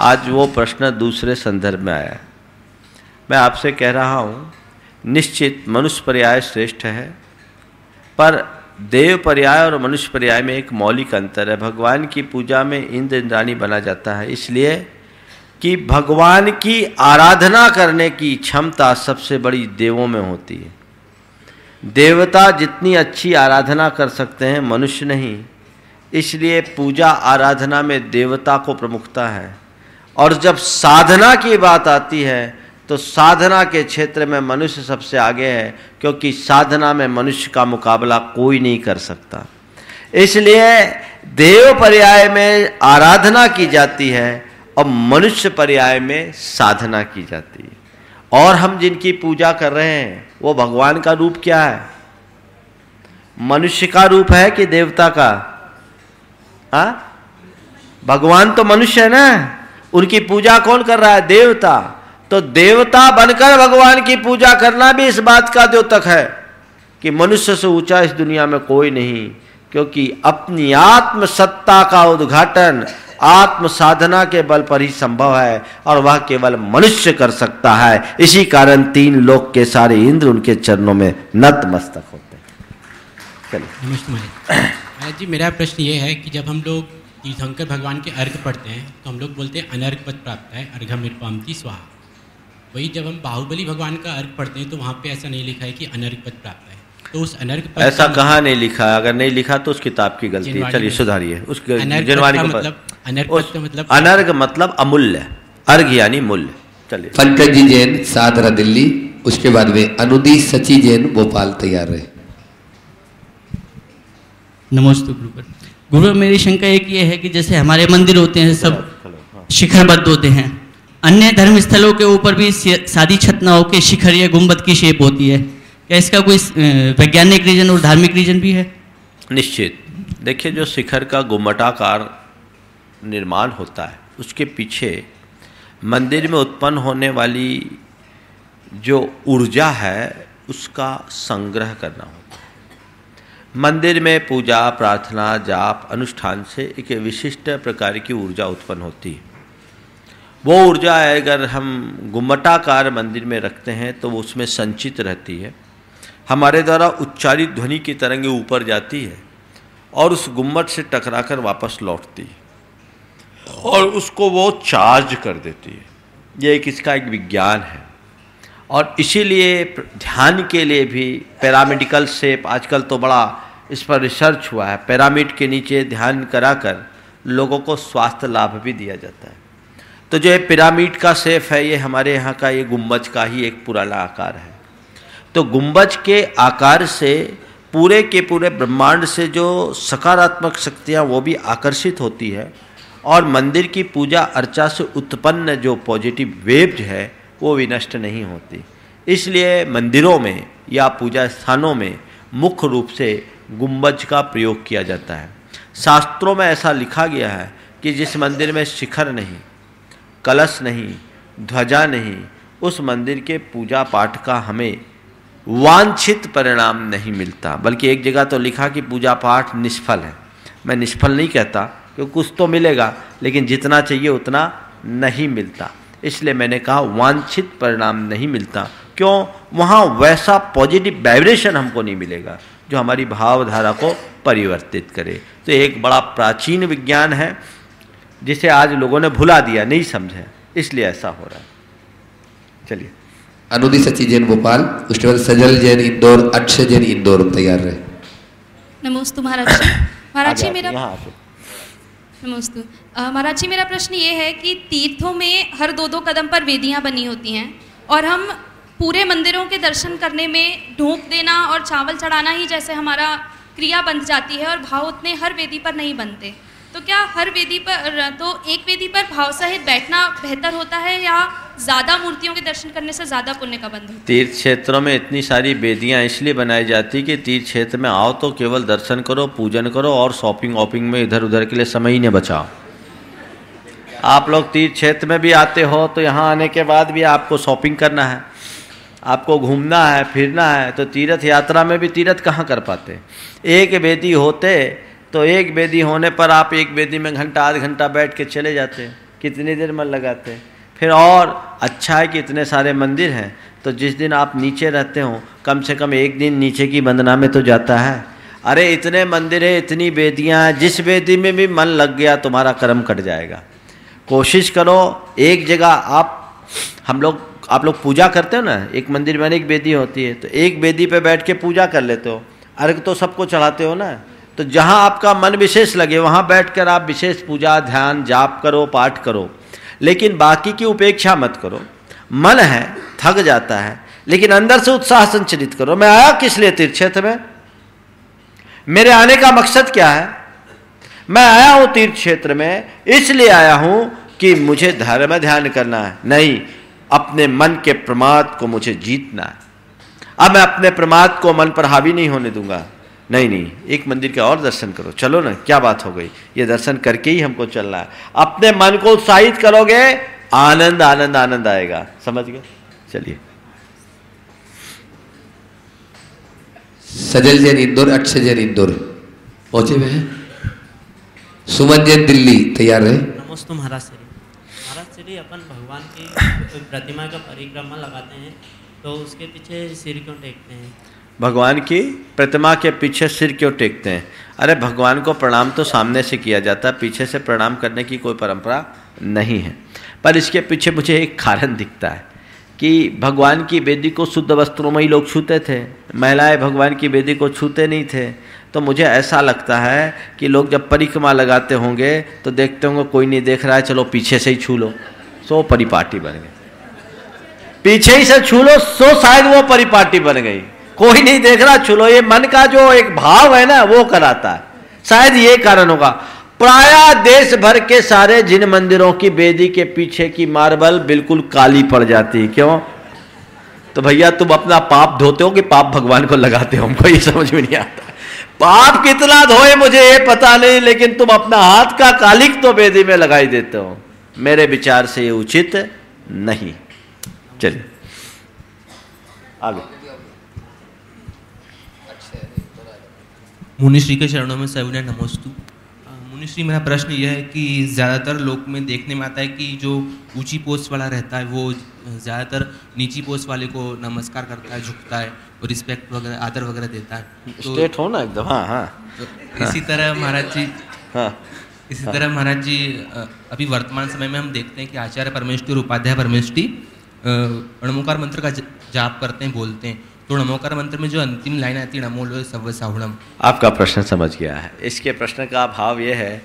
आज वो प्रश्न दूसरे संदर्भ में आया। मैं आपसे कह रहा हूँ, निश्चित मनुष्य पर्याय श्रेष्ठ है, पर देव पर्याय और मनुष्य पर्याय में एक मौलिक अंतर है। भगवान की पूजा में इंद्र इंद्राणी बना जाता है इसलिए कि भगवान की आराधना करने की क्षमता सबसे बड़ी देवों में होती है। देवता जितनी अच्छी आराधना कर सकते हैं, मनुष्य नहीं, इसलिए पूजा आराधना में देवता को प्रमुखता है। और जब साधना की बात आती है तो साधना के क्षेत्र में मनुष्य सबसे आगे है, क्योंकि साधना में मनुष्य का मुकाबला कोई नहीं कर सकता। इसलिए देव पर्याय में आराधना की जाती है और मनुष्य पर्याय में साधना की जाती है। और हम जिनकी पूजा कर रहे हैं वो भगवान का रूप क्या है? मनुष्य का रूप है कि देवता का? भगवान तो मनुष्य है ना, उनकी पूजा कौन कर रहा है? देवता। तो देवता बनकर भगवान की पूजा करना भी इस बात का द्योतक है कि मनुष्य से ऊंचा इस दुनिया में कोई नहीं, क्योंकि अपनी आत्म सत्ता का उद्घाटन आत्म साधना के बल पर ही संभव है और वह केवल मनुष्य कर सकता है। इसी कारण 3 लोक के सारे इंद्र उनके चरणों में नतमस्तक होते हैं। चलिए। नमस्ते महाराज जी, मेरा प्रश्न ये है कि जब हम लोग तीर्थंकर भगवान के अर्घ पढ़ते हैं तो हम लोग बोलते हैं अनर्घ पद प्राप्त है, अर्घमिर्पामति स्वाहा। वही जब हम बाहुबली भगवान का अर्घ पढ़ते हैं तो वहाँ पे ऐसा नहीं लिखा है कि अनर्घ पद प्राप्त है। तो उस अनर्घ पद ऐसा कहाँ नहीं लिखा? अगर नहीं लिखा तो उस किताब की गलती है। चलिए सुधारिए। उस जिनवाणी का मतलब अनर्घ मतलब अमूल्य, अर्घ यानी मूल्य। चलिए। पंकज जी जैन सादरा दिल्ली, उसके बाद में अनुदी सची जैन भोपाल तैयार रहे। नमस्ते गुरु, मेरी शंका एक ये है कि जैसे हमारे मंदिर होते हैं सब शिखरबद्ध होते हैं, अन्य धर्म स्थलों के ऊपर भी सादी छत न होकर शिखर या गुंबद की शेप होती है, क्या इसका कोई वैज्ञानिक रीजन और धार्मिक रीजन भी है? निश्चित। देखिए, जो शिखर का गुम्मटाकार निर्माण होता है उसके पीछे मंदिर में उत्पन्न होने वाली जो ऊर्जा है उसका संग्रह करना होता है। मंदिर में पूजा, प्रार्थना, जाप, अनुष्ठान से एक विशिष्ट प्रकार की ऊर्जा उत्पन्न होती है। वो ऊर्जा अगर हम गुम्मटाकार मंदिर में रखते हैं तो वो उसमें संचित रहती है, हमारे द्वारा उच्चारित ध्वनि की तरंगें ऊपर जाती है और उस गुम्मट से टकराकर वापस लौटती है और उसको वो चार्ज कर देती है। ये इसका एक विज्ञान है। और इसीलिए ध्यान के लिए भी पिरामिडिकल शेप, आजकल तो बड़ा इस पर रिसर्च हुआ है, पिरामिड के नीचे ध्यान कराकर लोगों को स्वास्थ्य लाभ भी दिया जाता है। तो जो ये पिरामिड का शेप है, ये हमारे यहाँ का ये गुंबज का ही एक पुराना आकार है। तो गुंबज के आकार से पूरे के पूरे ब्रह्मांड से जो सकारात्मक शक्तियाँ वो भी आकर्षित होती है और मंदिर की पूजा अर्चा से उत्पन्न जो पॉजिटिव वेव्स है वो विनष्ट नहीं होती। इसलिए मंदिरों में या पूजा स्थानों में मुख्य रूप से गुंबज का प्रयोग किया जाता है। शास्त्रों में ऐसा लिखा गया है कि जिस मंदिर में शिखर नहीं, कलश नहीं, ध्वजा नहीं, उस मंदिर के पूजा पाठ का हमें वांछित परिणाम नहीं मिलता। बल्कि एक जगह तो लिखा कि पूजा पाठ निष्फल है। मैं निष्फल नहीं कहता, क्योंकि कुछ तो मिलेगा लेकिन जितना चाहिए उतना नहीं मिलता। इसलिए मैंने कहा वांछित परिणाम नहीं मिलता। क्यों? वहाँ वैसा पॉजिटिव वाइब्रेशन हमको नहीं मिलेगा जो हमारी भावधारा को परिवर्तित करे। तो एक बड़ा प्राचीन विज्ञान है जिसे आज लोगों ने भुला दिया, नहीं समझे, इसलिए ऐसा हो रहा है। चलिए। अनुदी सची जैन भोपाल, उसके बाद सजल जैन इंदौर, अक्षय जैन इंदौर तैयार रहे। नमस्ते महाराज जी। महाराज जी मेरा नमस्ते महाराज जी, मेरा प्रश्न ये है कि तीर्थों में हर 2-2 कदम पर वेदियां बनी होती हैं और हम पूरे मंदिरों के दर्शन करने में ढोक देना और चावल चढ़ाना ही जैसे हमारा क्रिया बन जाती है और भाव उतने हर वेदी पर नहीं बनते। तो क्या हर वेदी पर, तो एक वेदी पर भाव सहित बैठना बेहतर होता है या ज़्यादा मूर्तियों के दर्शन करने से ज़्यादा पुण्य का बंध होता है? तीर्थ क्षेत्रों में इतनी सारी वेदियाँ इसलिए बनाई जाती कि तीर्थ क्षेत्र में आओ तो केवल दर्शन करो, पूजन करो और शॉपिंग वॉपिंग में इधर उधर के लिए समय ही न बचाओ। आप लोग तीर्थ क्षेत्र में भी आते हो तो यहाँ आने के बाद भी आपको शॉपिंग करना है, आपको घूमना है, फिरना है। तो तीर्थ यात्रा में भी तीर्थ कहाँ कर पाते? एक वेदी होते तो एक वेदी होने पर आप एक वेदी में घंटा आध घंटा बैठ के चले जाते, कितनी देर मन लगाते। फिर और अच्छा है कि इतने सारे मंदिर हैं तो जिस दिन आप नीचे रहते हो कम से कम एक दिन नीचे की वंदना में तो जाता है। अरे इतने मंदिर है, इतनी वेदियाँ हैं, जिस वेदी में भी मन लग गया तुम्हारा कर्म कट जाएगा। कोशिश करो एक जगह आप लोग पूजा करते हो ना, एक मंदिर में एक वेदी होती है तो एक वेदी पे बैठ के पूजा कर लेते हो, अर्घ तो सबको चढ़ाते हो ना। तो जहाँ आपका मन विशेष लगे वहाँ बैठकर आप विशेष पूजा, ध्यान, जाप करो, पाठ करो, लेकिन बाकी की उपेक्षा मत करो। मन है, थक जाता है, लेकिन अंदर से उत्साह संचरित करो। मैं आया किस लिए तीर्थ क्षेत्र में? मेरे आने का मकसद क्या है? मैं आया हूँ तीर्थ क्षेत्र में इसलिए आया हूँ कि मुझे धर्म ध्यान करना है, नहीं, अपने मन के प्रमाद को मुझे जीतना है। अब मैं अपने प्रमाद को मन पर हावी नहीं होने दूंगा। नहीं नहीं, एक मंदिर के और दर्शन करो, चलो ना, क्या बात हो गई, ये दर्शन करके ही हमको चलना है। अपने मन को उत्साहित करोगे, आनंद आनंद आनंद आएगा, समझ गए? चलिए। सजल जैन इंदौर, अक्षय जैन इंदौर पहुंचे हुए हैं। सुमन जैन दिल्ली तैयार रहे। नमस्ते महाराज श्री। महाराज श्री, अपन भगवान की प्रतिमा का परिक्रमा लगाते हैं तो उसके पीछे सिर क्यों टेकते हैं? भगवान की प्रतिमा के पीछे सिर क्यों टेकते हैं? अरे भगवान को प्रणाम तो सामने से किया जाता है, पीछे से प्रणाम करने की कोई परंपरा नहीं है। पर इसके पीछे मुझे एक कारण दिखता है कि भगवान की वेदी को शुद्ध वस्त्रों में ही लोग छूते थे, महिलाएं भगवान की वेदी को छूते नहीं थे। तो मुझे ऐसा लगता है कि लोग जब परिक्रमा लगाते होंगे तो देखते होंगे कोई नहीं देख रहा है, चलो पीछे से ही छू लो, सो परिपाटी बन गई। पीछे ही से छू लो, सो शायद वो परिपाटी बन गई। कोई नहीं देख रहा, छू लो, ये मन का जो एक भाव है ना, वो कराता है। शायद ये कारण होगा। प्राय देश भर के सारे जिन मंदिरों की वेदी के पीछे की मार्बल बिल्कुल काली पड़ जाती है, क्यों? तो भैया तुम अपना पाप धोते हो कि पाप भगवान को लगाते हो? हमको ये समझ में नहीं आता। पाप कितना धोए मुझे ये पता नहीं, लेकिन तुम अपना हाथ का कालिक तो वेदी में लगाई देते हो। मेरे विचार से ये उचित नहीं। चलिए आगे। मुनिश्री के चरणों में सविनय नमोस्तु। मुनिश्री, मेरा प्रश्न यह है कि ज़्यादातर लोक में देखने में आता है कि जो ऊंची पोस्ट वाला रहता है वो ज़्यादातर नीची पोस्ट वाले को नमस्कार करता है, झुकता है और रिस्पेक्ट वगैरह, आदर वगैरह देता है। तो स्टेट हो ना एकदम। हाँ हाँ। तो इसी तरह महाराज जी, हाँ, इसी तरह महाराज जी अभी वर्तमान समय में हम देखते हैं कि आचार्य परमेष्ठी और उपाध्याय परमेष्ठी अणमुकार मंत्र का जाप करते हैं, बोलते हैं। तो नमोकार मंत्र में जो अंतिम लाइन आती है, नमो लोय सव्य साहुणम। आपका प्रश्न समझ गया है। इसके प्रश्न का भाव ये है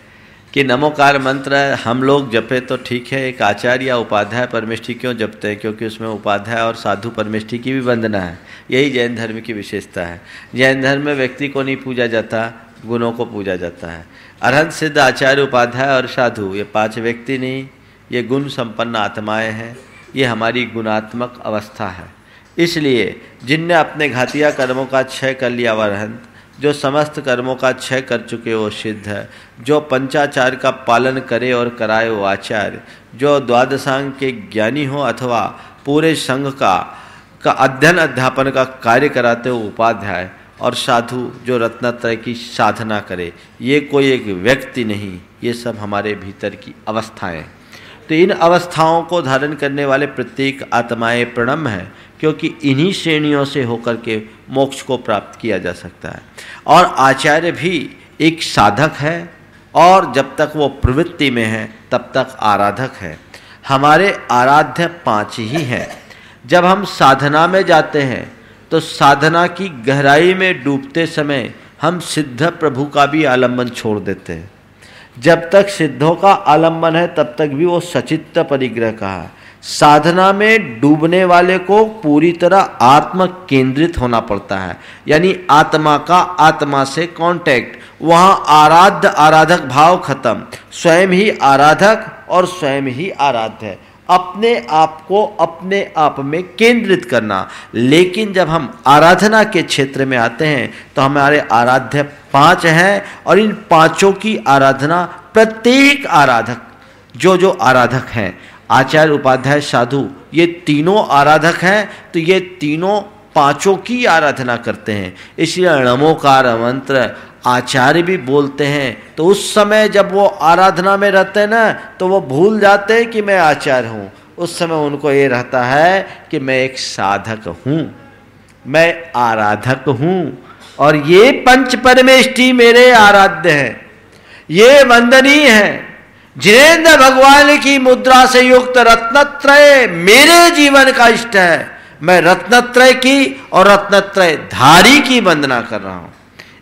कि नमोकार मंत्र हम लोग जपे तो ठीक है, एक आचार्य या उपाध्याय परमेष्ठी क्यों जपते हैं? क्योंकि उसमें उपाध्याय और साधु परमेष्ठी की भी वंदना है। यही जैन धर्म की विशेषता है। जैन धर्म में व्यक्ति को नहीं पूजा जाता, गुणों को पूजा जाता है। अरहंत सिद्ध आचार्य, उपाध्याय और साधु, ये 5 व्यक्ति नहीं, ये गुण संपन्न आत्माएँ हैं। ये हमारी गुणात्मक अवस्था है। इसलिए जिनने अपने घातिया कर्मों का क्षय कर लिया वह अरहंत, जो समस्त कर्मों का क्षय कर चुके वो सिद्ध है, जो पंचाचार का पालन करे और कराए वो आचार्य, जो द्वादशांग के ज्ञानी हो अथवा पूरे संघ का अध्ययन अध्यापन का कार्य कराते हो उपाध्याय, और साधु जो रत्नत्रय की साधना करे। ये कोई एक व्यक्ति नहीं, ये सब हमारे भीतर की अवस्थाएं। तो इन अवस्थाओं को धारण करने वाले प्रत्येक आत्माएं प्रणम्य हैं, क्योंकि इन्हीं श्रेणियों से होकर के मोक्ष को प्राप्त किया जा सकता है। और आचार्य भी एक साधक है, और जब तक वो प्रवृत्ति में है तब तक आराधक है। हमारे आराध्य 5 ही हैं। जब हम साधना में जाते हैं तो साधना की गहराई में डूबते समय हम सिद्ध प्रभु का भी आलम्बन छोड़ देते हैं। जब तक सिद्धों का आलम्बन है तब तक भी वो सचित्त परिग्रह कहा है। साधना में डूबने वाले को पूरी तरह आत्म केंद्रित होना पड़ता है, यानी आत्मा का आत्मा से कांटेक्ट। वहाँ आराध्य आराधक भाव खत्म, स्वयं ही आराधक और स्वयं ही आराध्य है। अपने आप को अपने आप में केंद्रित करना। लेकिन जब हम आराधना के क्षेत्र में आते हैं तो हमारे आराध्य 5 हैं, और इन 5 की आराधना प्रत्येक आराधक जो आराधक हैं, आचार्य उपाध्याय साधु, ये तीनों आराधक हैं। तो ये तीनों 5 की आराधना करते हैं। इसलिए नमोकार मंत्र आचार्य भी बोलते हैं। तो उस समय जब वो आराधना में रहते हैं ना, तो वो भूल जाते हैं कि मैं आचार्य हूँ। उस समय उनको ये रहता है कि मैं एक साधक हूँ, मैं आराधक हूँ, और ये पंच परमेष्ठी मेरे आराध्य हैं, ये वंदनीय हैं। जिनेन्द्र भगवान की मुद्रा से युक्त रत्नत्रय मेरे जीवन का इष्ट है। मैं रत्नत्रय की और रत्नत्रय धारी की वंदना कर रहा हूँ।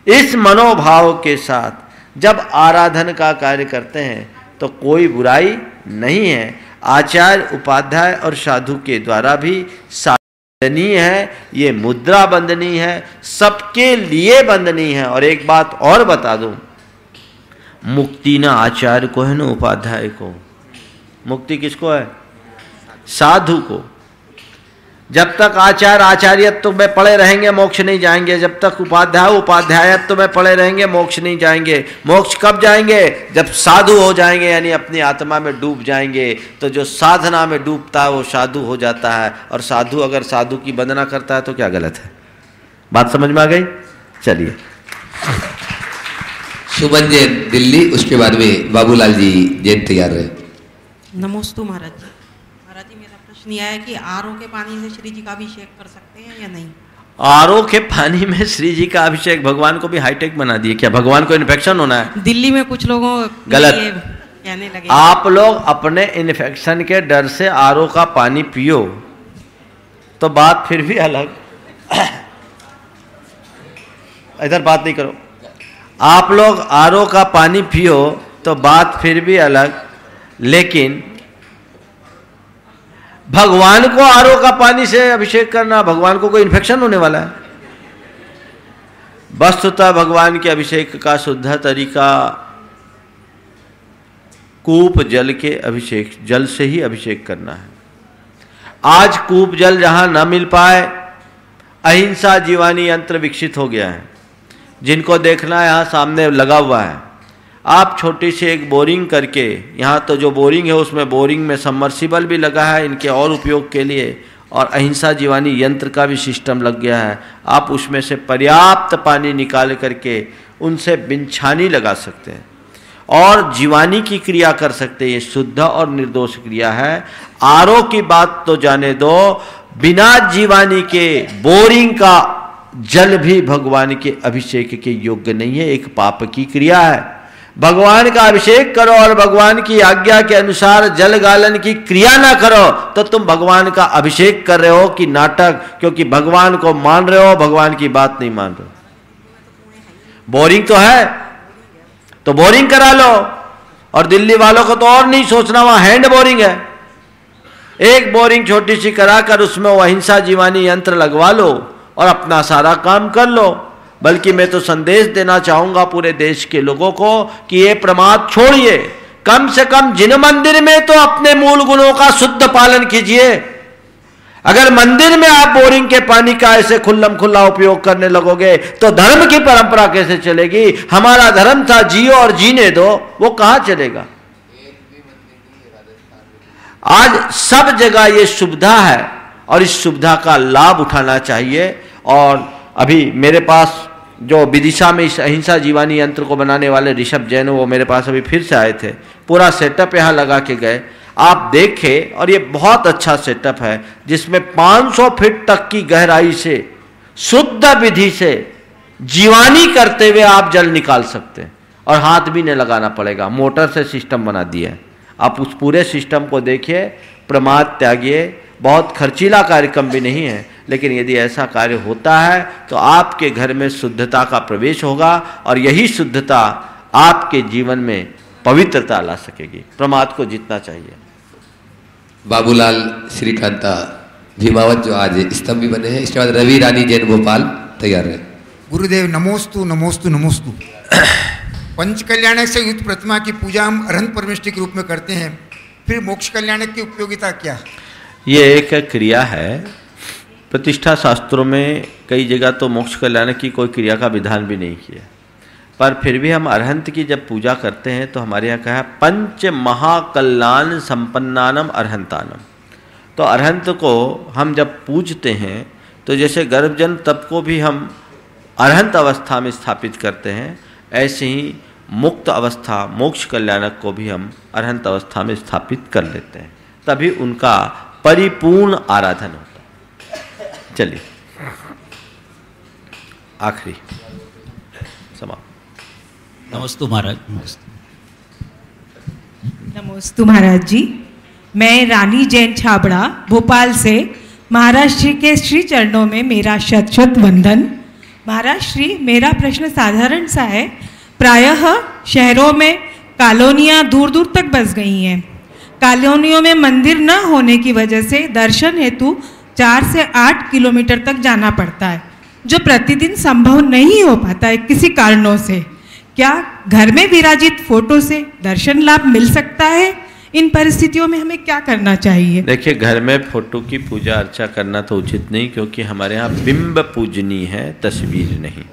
इस मनोभाव के साथ जब आराधन का कार्य करते हैं तो कोई बुराई नहीं है। आचार्य उपाध्याय और साधु के द्वारा भी वंदनीय है, ये मुद्रा वंदनीय है, सबके लिए वंदनीय है। और एक बात और बता दूं, मुक्ति ना आचार्य को है ना उपाध्याय को, मुक्ति किसको है? साधु को। जब तक आचार्य आचार्यत्व में पड़े रहेंगे मोक्ष नहीं जाएंगे, जब तक उपाध्याय उपाध्यायत्व में पड़े रहेंगे मोक्ष नहीं जाएंगे। मोक्ष कब जाएंगे? जब साधु हो जाएंगे, यानी अपनी आत्मा में डूब जाएंगे। तो जो साधना में डूबता है वो साधु हो जाता है, और साधु अगर साधु की वंदना करता है तो क्या गलत है? बात समझ में आ गई? चलिए। सुमन जैन दिल्ली, उसके बाद में बाबूलाल जी जैन तैयार रहे। नमोस्तु महाराज जी। महाराज जी मेरा प्रश्न यह है कि आरओ के पानी से श्री जी का अभिषेक कर सकते हैं या नहीं? आरओ के पानी में श्री जी का अभिषेक, भगवान को भी हाईटेक बना दिए क्या? भगवान को इन्फेक्शन होना है? दिल्ली में कुछ लोगों गलत कहने लगे। आप लोग अपने इन्फेक्शन के डर से आरओ का पानी पियो तो बात फिर भी अलग। इधर बात नहीं करो। आप लोग आरओ का पानी पियो तो बात फिर भी अलग, लेकिन भगवान को आरओ का पानी से अभिषेक करना, भगवान को कोई इन्फेक्शन होने वाला है? वस्तुतः भगवान के अभिषेक का शुद्ध तरीका कूप जल के अभिषेक, जल से ही अभिषेक करना है। आज कूप जल जहां न मिल पाए, अहिंसा जीवानी यंत्र विकसित हो गया है। जिनको देखना है यहाँ सामने लगा हुआ है। आप छोटी सी एक बोरिंग करके, यहाँ तो जो बोरिंग है उसमें बोरिंग में सबमर्सिबल भी लगा है इनके और उपयोग के लिए, और अहिंसा जीवानी यंत्र का भी सिस्टम लग गया है। आप उसमें से पर्याप्त पानी निकाल करके उनसे बिनछानी लगा सकते हैं और जीवानी की क्रिया कर सकते हैं। ये शुद्ध और निर्दोष क्रिया है। आरओ की बात तो जाने दो, बिना जीवानी के बोरिंग का जल भी भगवान के अभिषेक के योग्य नहीं है, एक पाप की क्रिया है। भगवान का अभिषेक करो और भगवान की आज्ञा के अनुसार जल गालन की क्रिया ना करो तो तुम भगवान का अभिषेक कर रहे हो कि नाटक, क्योंकि भगवान को मान रहे हो, भगवान की बात नहीं मान रहे हो। बोरिंग तो है तो बोरिंग करा लो, और दिल्ली वालों को तो और नहीं सोचना, वहां हैंड बोरिंग है। एक बोरिंग छोटी सी कराकर उसमें वो अहिंसा जीवानी यंत्र लगवा लो और अपना सारा काम कर लो। बल्कि मैं तो संदेश देना चाहूंगा पूरे देश के लोगों को कि ये प्रमाद छोड़िए। कम से कम जिन मंदिर में तो अपने मूल गुणों का शुद्ध पालन कीजिए। अगर मंदिर में आप बोरिंग के पानी का ऐसे खुल्लम खुल्ला उपयोग करने लगोगे तो धर्म की परंपरा कैसे चलेगी? हमारा धर्म था जियो और जीने दो, वो कहां चलेगा? आज सब जगह ये सुविधा है और इस सुविधा का लाभ उठाना चाहिए। और अभी मेरे पास जो विदिशा में इस अहिंसा जीवानी यंत्र को बनाने वाले ऋषभ जैन, वो मेरे पास अभी फिर से आए थे, पूरा सेटअप यहाँ लगा के गए। आप देखें, और ये बहुत अच्छा सेटअप है जिसमें 500 फीट तक की गहराई से शुद्ध विधि से जीवानी करते हुए आप जल निकाल सकते हैं और हाथ भी नहीं लगाना पड़ेगा। मोटर से सिस्टम बना दिया है। आप उस पूरे सिस्टम को देखिए, प्रमाद त्यागिए। बहुत खर्चीला कार्यक्रम भी नहीं है, लेकिन यदि ऐसा कार्य होता है तो आपके घर में शुद्धता का प्रवेश होगा और यही शुद्धता आपके जीवन में पवित्रता ला सकेगी। प्रमाद को जीतना चाहिए। बाबूलाल श्रीकांता भीमावत जो आज स्तंभ भी बने हैं, इसके बाद रवि रानी जैन भोपाल तैयार है। गुरुदेव नमोस्तु नमोस्तु नमोस्तु। पंच कल्याणक से युक्त प्रतिमा की पूजा हम अरहंत परमेष्टि के रूप में करते हैं, फिर मोक्ष कल्याणक की उपयोगिता क्या? ये एक क्रिया है। प्रतिष्ठा शास्त्रों में कई जगह तो मोक्ष कल्याण की कोई क्रिया का विधान भी नहीं किया, पर फिर भी हम अरहंत की जब पूजा करते हैं तो हमारे यहाँ कहा है पंच महाकल्याण संपन्नानम अरहंतानम। तो अरहंत को हम जब पूजते हैं तो जैसे गर्भजन तप को भी हम अरहंत अवस्था में स्थापित करते हैं, ऐसे ही मुक्त अवस्था मोक्ष कल्याणक को भी हम अरहंत अवस्था में स्थापित कर लेते हैं, तभी उनका परिपूर्ण आराधन होता है। चलिए आखिरी समाप्त। नमस्ते महाराज। नमस्ते महाराज जी। मैं रानी जैन छाबड़ा भोपाल से महाराज श्री के श्री चरणों में मेरा शत शत वंदन। महाराज श्री, मेरा प्रश्न साधारण सा है। प्रायः शहरों में कॉलोनियाँ दूर दूर तक बस गई हैं। कॉलोनियों में मंदिर न होने की वजह से दर्शन हेतु 4 से 8 किलोमीटर तक जाना पड़ता है, जो प्रतिदिन संभव नहीं हो पाता है किसी कारणों से। क्या घर में विराजित फोटो से दर्शन लाभ मिल सकता है इन परिस्थितियों में हमें क्या करना चाहिए? देखिए, घर में फोटो की पूजा अर्चा करना तो उचित नहीं, क्योंकि हमारे यहाँ बिंब पूजनी है, तस्वीर नहीं।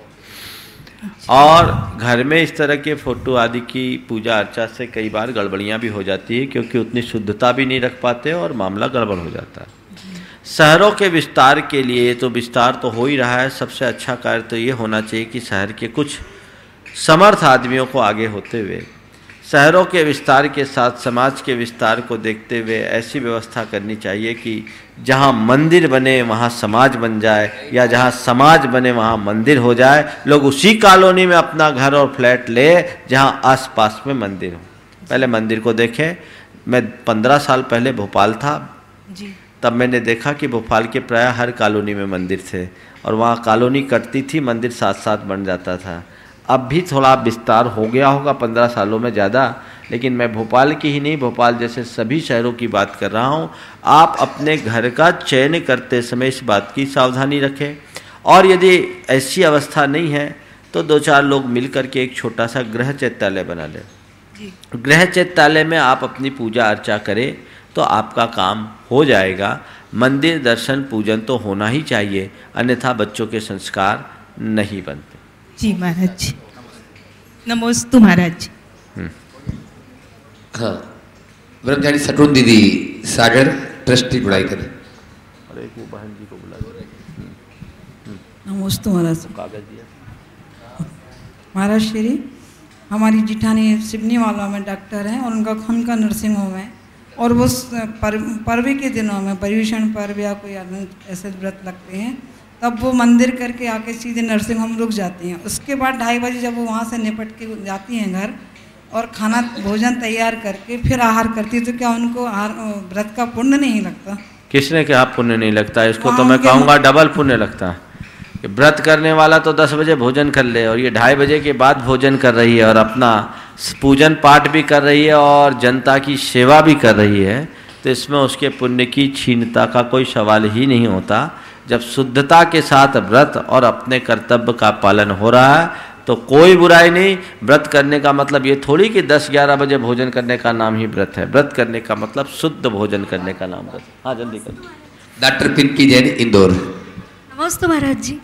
और घर में इस तरह के फोटो आदि की पूजा अर्चा से कई बार गड़बड़ियाँ भी हो जाती है, क्योंकि उतनी शुद्धता भी नहीं रख पाते और मामला गड़बड़ हो जाता है। शहरों के विस्तार के लिए तो विस्तार तो हो ही रहा है। सबसे अच्छा कार्य तो ये होना चाहिए कि शहर के कुछ समर्थ आदमियों को आगे होते हुए शहरों के विस्तार के साथ समाज के विस्तार को देखते हुए ऐसी व्यवस्था करनी चाहिए कि जहाँ मंदिर बने वहाँ समाज बन जाए, या जहाँ समाज बने वहाँ मंदिर हो जाए। लोग उसी कॉलोनी में अपना घर और फ्लैट ले जहाँ आसपास में मंदिर हो। पहले मंदिर को देखें। मैं 15 साल पहले भोपाल था जी। तब मैंने देखा कि भोपाल के प्राय हर कॉलोनी में मंदिर थे, और वहाँ कॉलोनी कटती थी, मंदिर साथ साथ बन जाता था। अब भी थोड़ा विस्तार हो गया होगा 15 सालों में ज़्यादा, लेकिन मैं भोपाल की ही नहीं, भोपाल जैसे सभी शहरों की बात कर रहा हूँ। आप अपने घर का चयन करते समय इस बात की सावधानी रखें, और यदि ऐसी अवस्था नहीं है तो 2-4 लोग मिल करके एक छोटा सा गृह चैत्यालय बना लें। गृह चैत्यालय में आप अपनी पूजा अर्चा करें तो आपका काम हो जाएगा। मंदिर दर्शन पूजन तो होना ही चाहिए, अन्यथा बच्चों के संस्कार नहीं बनते। जी महाराज जी, नमोस्तु महाराज जी। हाँ, ब्रह्मचारी सटून दीदी सागर ट्रस्टी पढ़ाई करें। अरे एक वो बहन जी को बुला दो। नमोस्तु महाराज। कागज दिया महाराज श्री, हमारी जिठानी सिवनी वाला में डॉक्टर हैं और उनका खुद का नर्सिंग होम है, और वो पर्व के दिनों में पर्यूषण पर्व या कोई ऐसे व्रत लगते हैं तब वो मंदिर करके आके सीधे नर्सिंग होम रुक जाती हैं। उसके बाद 2:30 बजे जब वो वहाँ से निपट के जाती हैं घर और खाना भोजन तैयार करके फिर आहार करती है, तो क्या उनको व्रत का पुण्य नहीं लगता? किसने कहा पुण्य नहीं लगता? इसको तो मैं कहूँगा डबल पुण्य लगता है। व्रत करने वाला तो 10 बजे भोजन कर ले, और ये 2:30 बजे के बाद भोजन कर रही है और अपना पूजन पाठ भी कर रही है और जनता की सेवा भी कर रही है, तो इसमें उसके पुण्य की क्षीणता का कोई सवाल ही नहीं होता। जब शुद्धता के साथ व्रत और अपने कर्तव्य का पालन हो रहा है तो कोई बुराई नहीं। व्रत करने का मतलब ये थोड़ी कि 10-11 बजे भोजन करने का नाम ही व्रत है। व्रत करने का मतलब शुद्ध भोजन करने का नाम व्रत। हाँ, जल्दी कर। डॉक्टर पिंकी जैन, इंदौर। नमस्ते महाराज जी।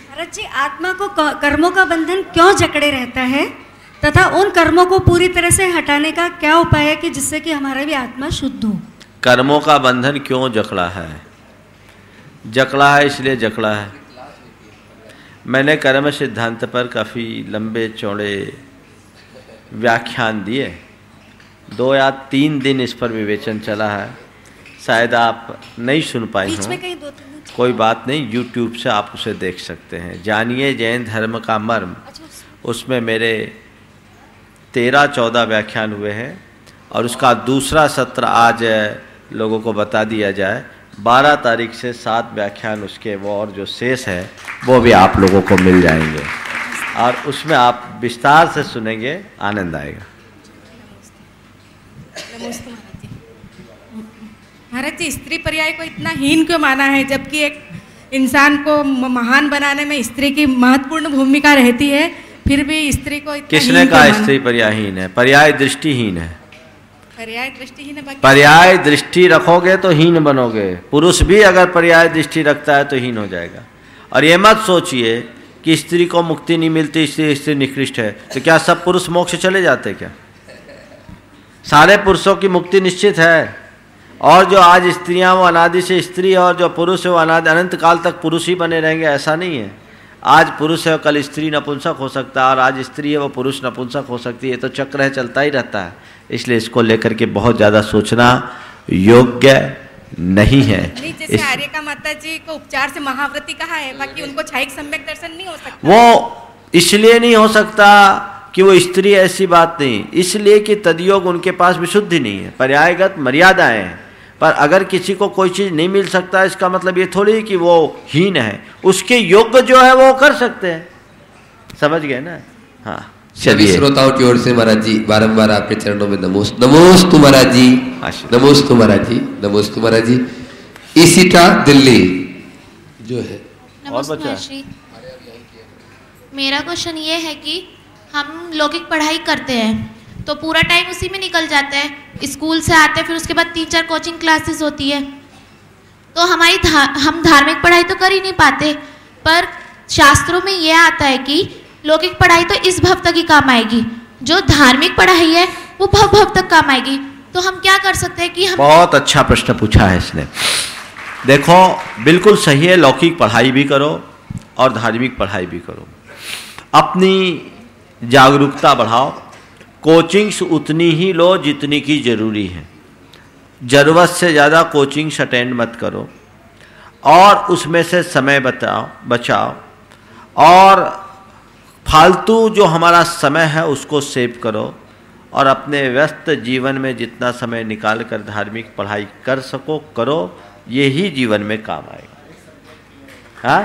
महाराज जी, आत्मा को कर्मों का बंधन क्यों जकड़े रहता है, तथा उन कर्मों को पूरी तरह से हटाने का क्या उपाय है कि जिससे कि हमारा भी आत्मा शुद्ध हो? कर्मों का बंधन क्यों जकड़ा है? जकड़ा है इसलिए जकड़ा है। मैंने कर्म सिद्धांत पर काफ़ी लंबे चौड़े व्याख्यान दिए। 2 या 3 दिन इस पर विवेचन चला है। शायद आप नहीं सुन पाए हों, कोई बात नहीं, YouTube से आप उसे देख सकते हैं। जानिए जैन धर्म का मर्म, उसमें मेरे 13-14 व्याख्यान हुए हैं, और उसका दूसरा सत्र आज लोगों को बता दिया जाए। 12 तारीख से 7 व्याख्यान उसके वो और जो शेष है वो भी आप लोगों को मिल जाएंगे, और उसमें आप विस्तार से सुनेंगे, आनंद आएगा। महाराज जी, स्त्री पर्याय को इतना हीन क्यों माना है, जबकि एक इंसान को महान बनाने में स्त्री की महत्वपूर्ण भूमिका रहती है, फिर भी स्त्री को इतना किसने कहा स्त्री पर्यायहीन है? पर्याय दृष्टिहीन है। पर्याय दृष्टिहीन है। पर्याय दृष्टि रखोगे तो हीन बनोगे। पुरुष भी अगर पर्याय दृष्टि रखता है तो हीन हो जाएगा। और ये मत सोचिए कि स्त्री को मुक्ति नहीं मिलती इसलिए स्त्री निकृष्ट है। तो क्या सब पुरुष मोक्ष चले जाते? क्या सारे पुरुषों की मुक्ति निश्चित है? और जो आज स्त्रियां वो अनादि से स्त्री, और जो पुरुष है वो अनादि अनंत काल तक पुरुष ही बने रहेंगे, ऐसा नहीं है। आज पुरुष है कल स्त्री नपुंसक हो सकता है, और आज स्त्री है वो पुरुष नपुंसक हो सकती है। तो चक्र है, चलता ही रहता है। इसलिए इसको लेकर के बहुत ज़्यादा सोचना योग्य नहीं है। नहीं, जैसे आर्यका माता जी को उपचार से महाव्रती कहा है, बाकी उनको क्षयिक सम्यक दर्शन नहीं हो सकता। वो इसलिए नहीं हो सकता कि वो स्त्री, ऐसी बात नहीं, इसलिए कि तदयोग उनके पास विशुद्धि नहीं है, पर्यायगत मर्यादाएं हैं। पर अगर किसी को कोई चीज़ नहीं मिल सकता, इसका मतलब ये थोड़ी कि वो हीन है। उसके योग्य जो है वो कर सकते हैं। समझ गए ना? हाँ, सभी श्रोताओं की ओर से महाराज जी बारंबार आपके चरणों में नमोस्तु महाराज जी, नमोस्तु महाराज जी, नमोस्तु महाराज जी। ईशिका दिल्ली जो है। नमस्ते। मेरा क्वेश्चन ये है कि हम लौकिक पढ़ाई करते हैं तो पूरा टाइम उसी में निकल जाता है। स्कूल से आते हैं, फिर उसके बाद 3-4 कोचिंग क्लासेस होती है, तो हम धार्मिक पढ़ाई तो कर ही नहीं पाते। पर शास्त्रों में यह आता है कि लौकिक पढ़ाई तो इस भव तक ही काम आएगी, जो धार्मिक पढ़ाई है वो भव तक काम आएगी। तो हम क्या कर सकते हैं कि हम... बहुत अच्छा प्रश्न पूछा है इसने। देखो, बिल्कुल सही है, लौकिक पढ़ाई भी करो और धार्मिक पढ़ाई भी करो, अपनी जागरूकता बढ़ाओ। कोचिंग्स उतनी ही लो जितनी की ज़रूरी है, ज़रूरत से ज़्यादा कोचिंग्स अटेंड मत करो, और उसमें से समय बचाओ, और फालतू जो हमारा समय है उसको सेव करो, और अपने व्यस्त जीवन में जितना समय निकाल कर धार्मिक पढ़ाई कर सको करो, यही जीवन में काम आएगा।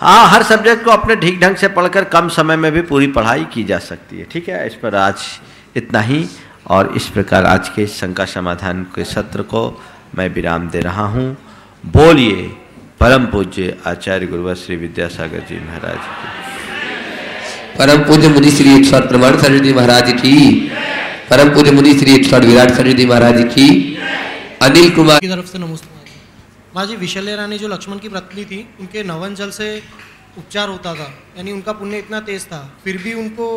हाँ, हर सब्जेक्ट को अपने ठीक ढंग से पढ़कर कम समय में भी पूरी पढ़ाई की जा सकती है। ठीक है, इस पर आज इतना ही, और इस प्रकार आज के शंका समाधान के सत्र को मैं विराम दे रहा हूँ। बोलिए परम पूज्य आचार्य गुरुवर श्री विद्यासागर जी महाराज की, परम पूज्य मुनि श्री 108 प्रमाण सर जी महाराज की, परम पूज्य मुनि श्री 108 विराट सर जी महाराज की, अनिल कुमार की तरफ से नमस्ते। महाराज जी, विशल्य रानी जो लक्ष्मण की पत्नी थी, उनके नवन जल से उपचार होता था, यानी उनका पुण्य इतना तेज था, फिर भी उनको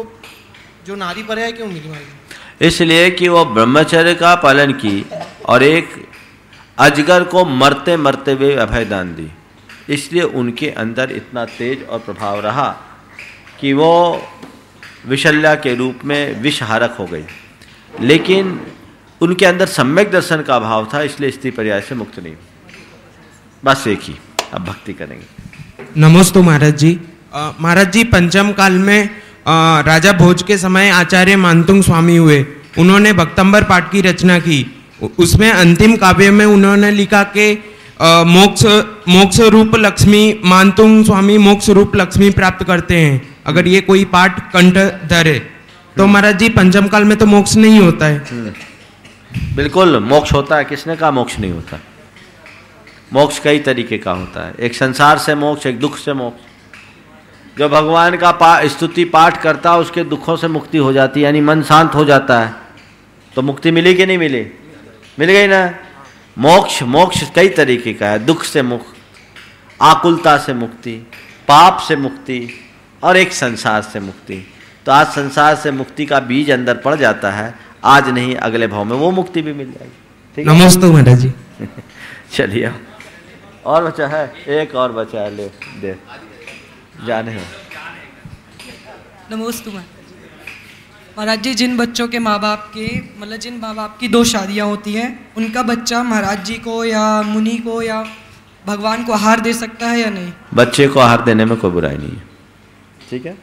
जो नारी पर्याय क्यों मिली महाराज? इसलिए कि वो ब्रह्मचर्य का पालन की और एक अजगर को मरते मरते हुए अभय दान दी, इसलिए उनके अंदर इतना तेज और प्रभाव रहा कि वो विशल्या के रूप में विषहारक हो गई। लेकिन उनके अंदर सम्यक दर्शन का अभाव था, इसलिए स्त्री पर्याय से मुक्त नहीं। बस एक ही, अब भक्ति करेंगे। नमोस्तु महाराज जी। महाराज जी, पंचम काल में राजा भोज के समय आचार्य मानतुंग स्वामी हुए, उन्होंने भक्तंबर पाठ की रचना की। उसमें अंतिम काव्य में उन्होंने लिखा कि मोक्ष रूप लक्ष्मी, मानतुंग स्वामी मोक्ष रूप लक्ष्मी प्राप्त करते हैं अगर ये कोई पाठ कंठ धरे। तो महाराज जी, पंचम काल में तो मोक्ष नहीं होता है। बिल्कुल मोक्ष होता है, किसने कहा मोक्ष नहीं होता? मोक्ष कई तरीके का होता है, एक संसार से मोक्ष, एक दुख से मोक्ष। जो भगवान का स्तुति पाठ करता है उसके दुखों से मुक्ति हो जाती है, यानी मन शांत हो जाता है। तो मुक्ति मिली कि नहीं मिली? मिल गई ना। मोक्ष कई तरीके का है, दुख से मुक्ति, आकुलता से मुक्ति, पाप से मुक्ति, और एक संसार से मुक्ति। तो आज संसार से मुक्ति का बीज अंदर पड़ जाता है, आज नहीं अगले भाव में वो मुक्ति भी मिल जाएगी। ठीक है, नमस्ते महाराज जी। चलिए, और बचा है, एक और बचा है, ले दे जाने हो। नमस्ते महाराज जी। जिन बच्चों के माँ बाप के मतलब जिन माँ बाप की 2 शादियाँ होती हैं, उनका बच्चा महाराज जी को या मुनि को या भगवान को आहार दे सकता है या नहीं? बच्चे को आहार देने में कोई बुराई नहीं है। ठीक है,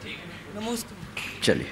नमस्ते। चलिए।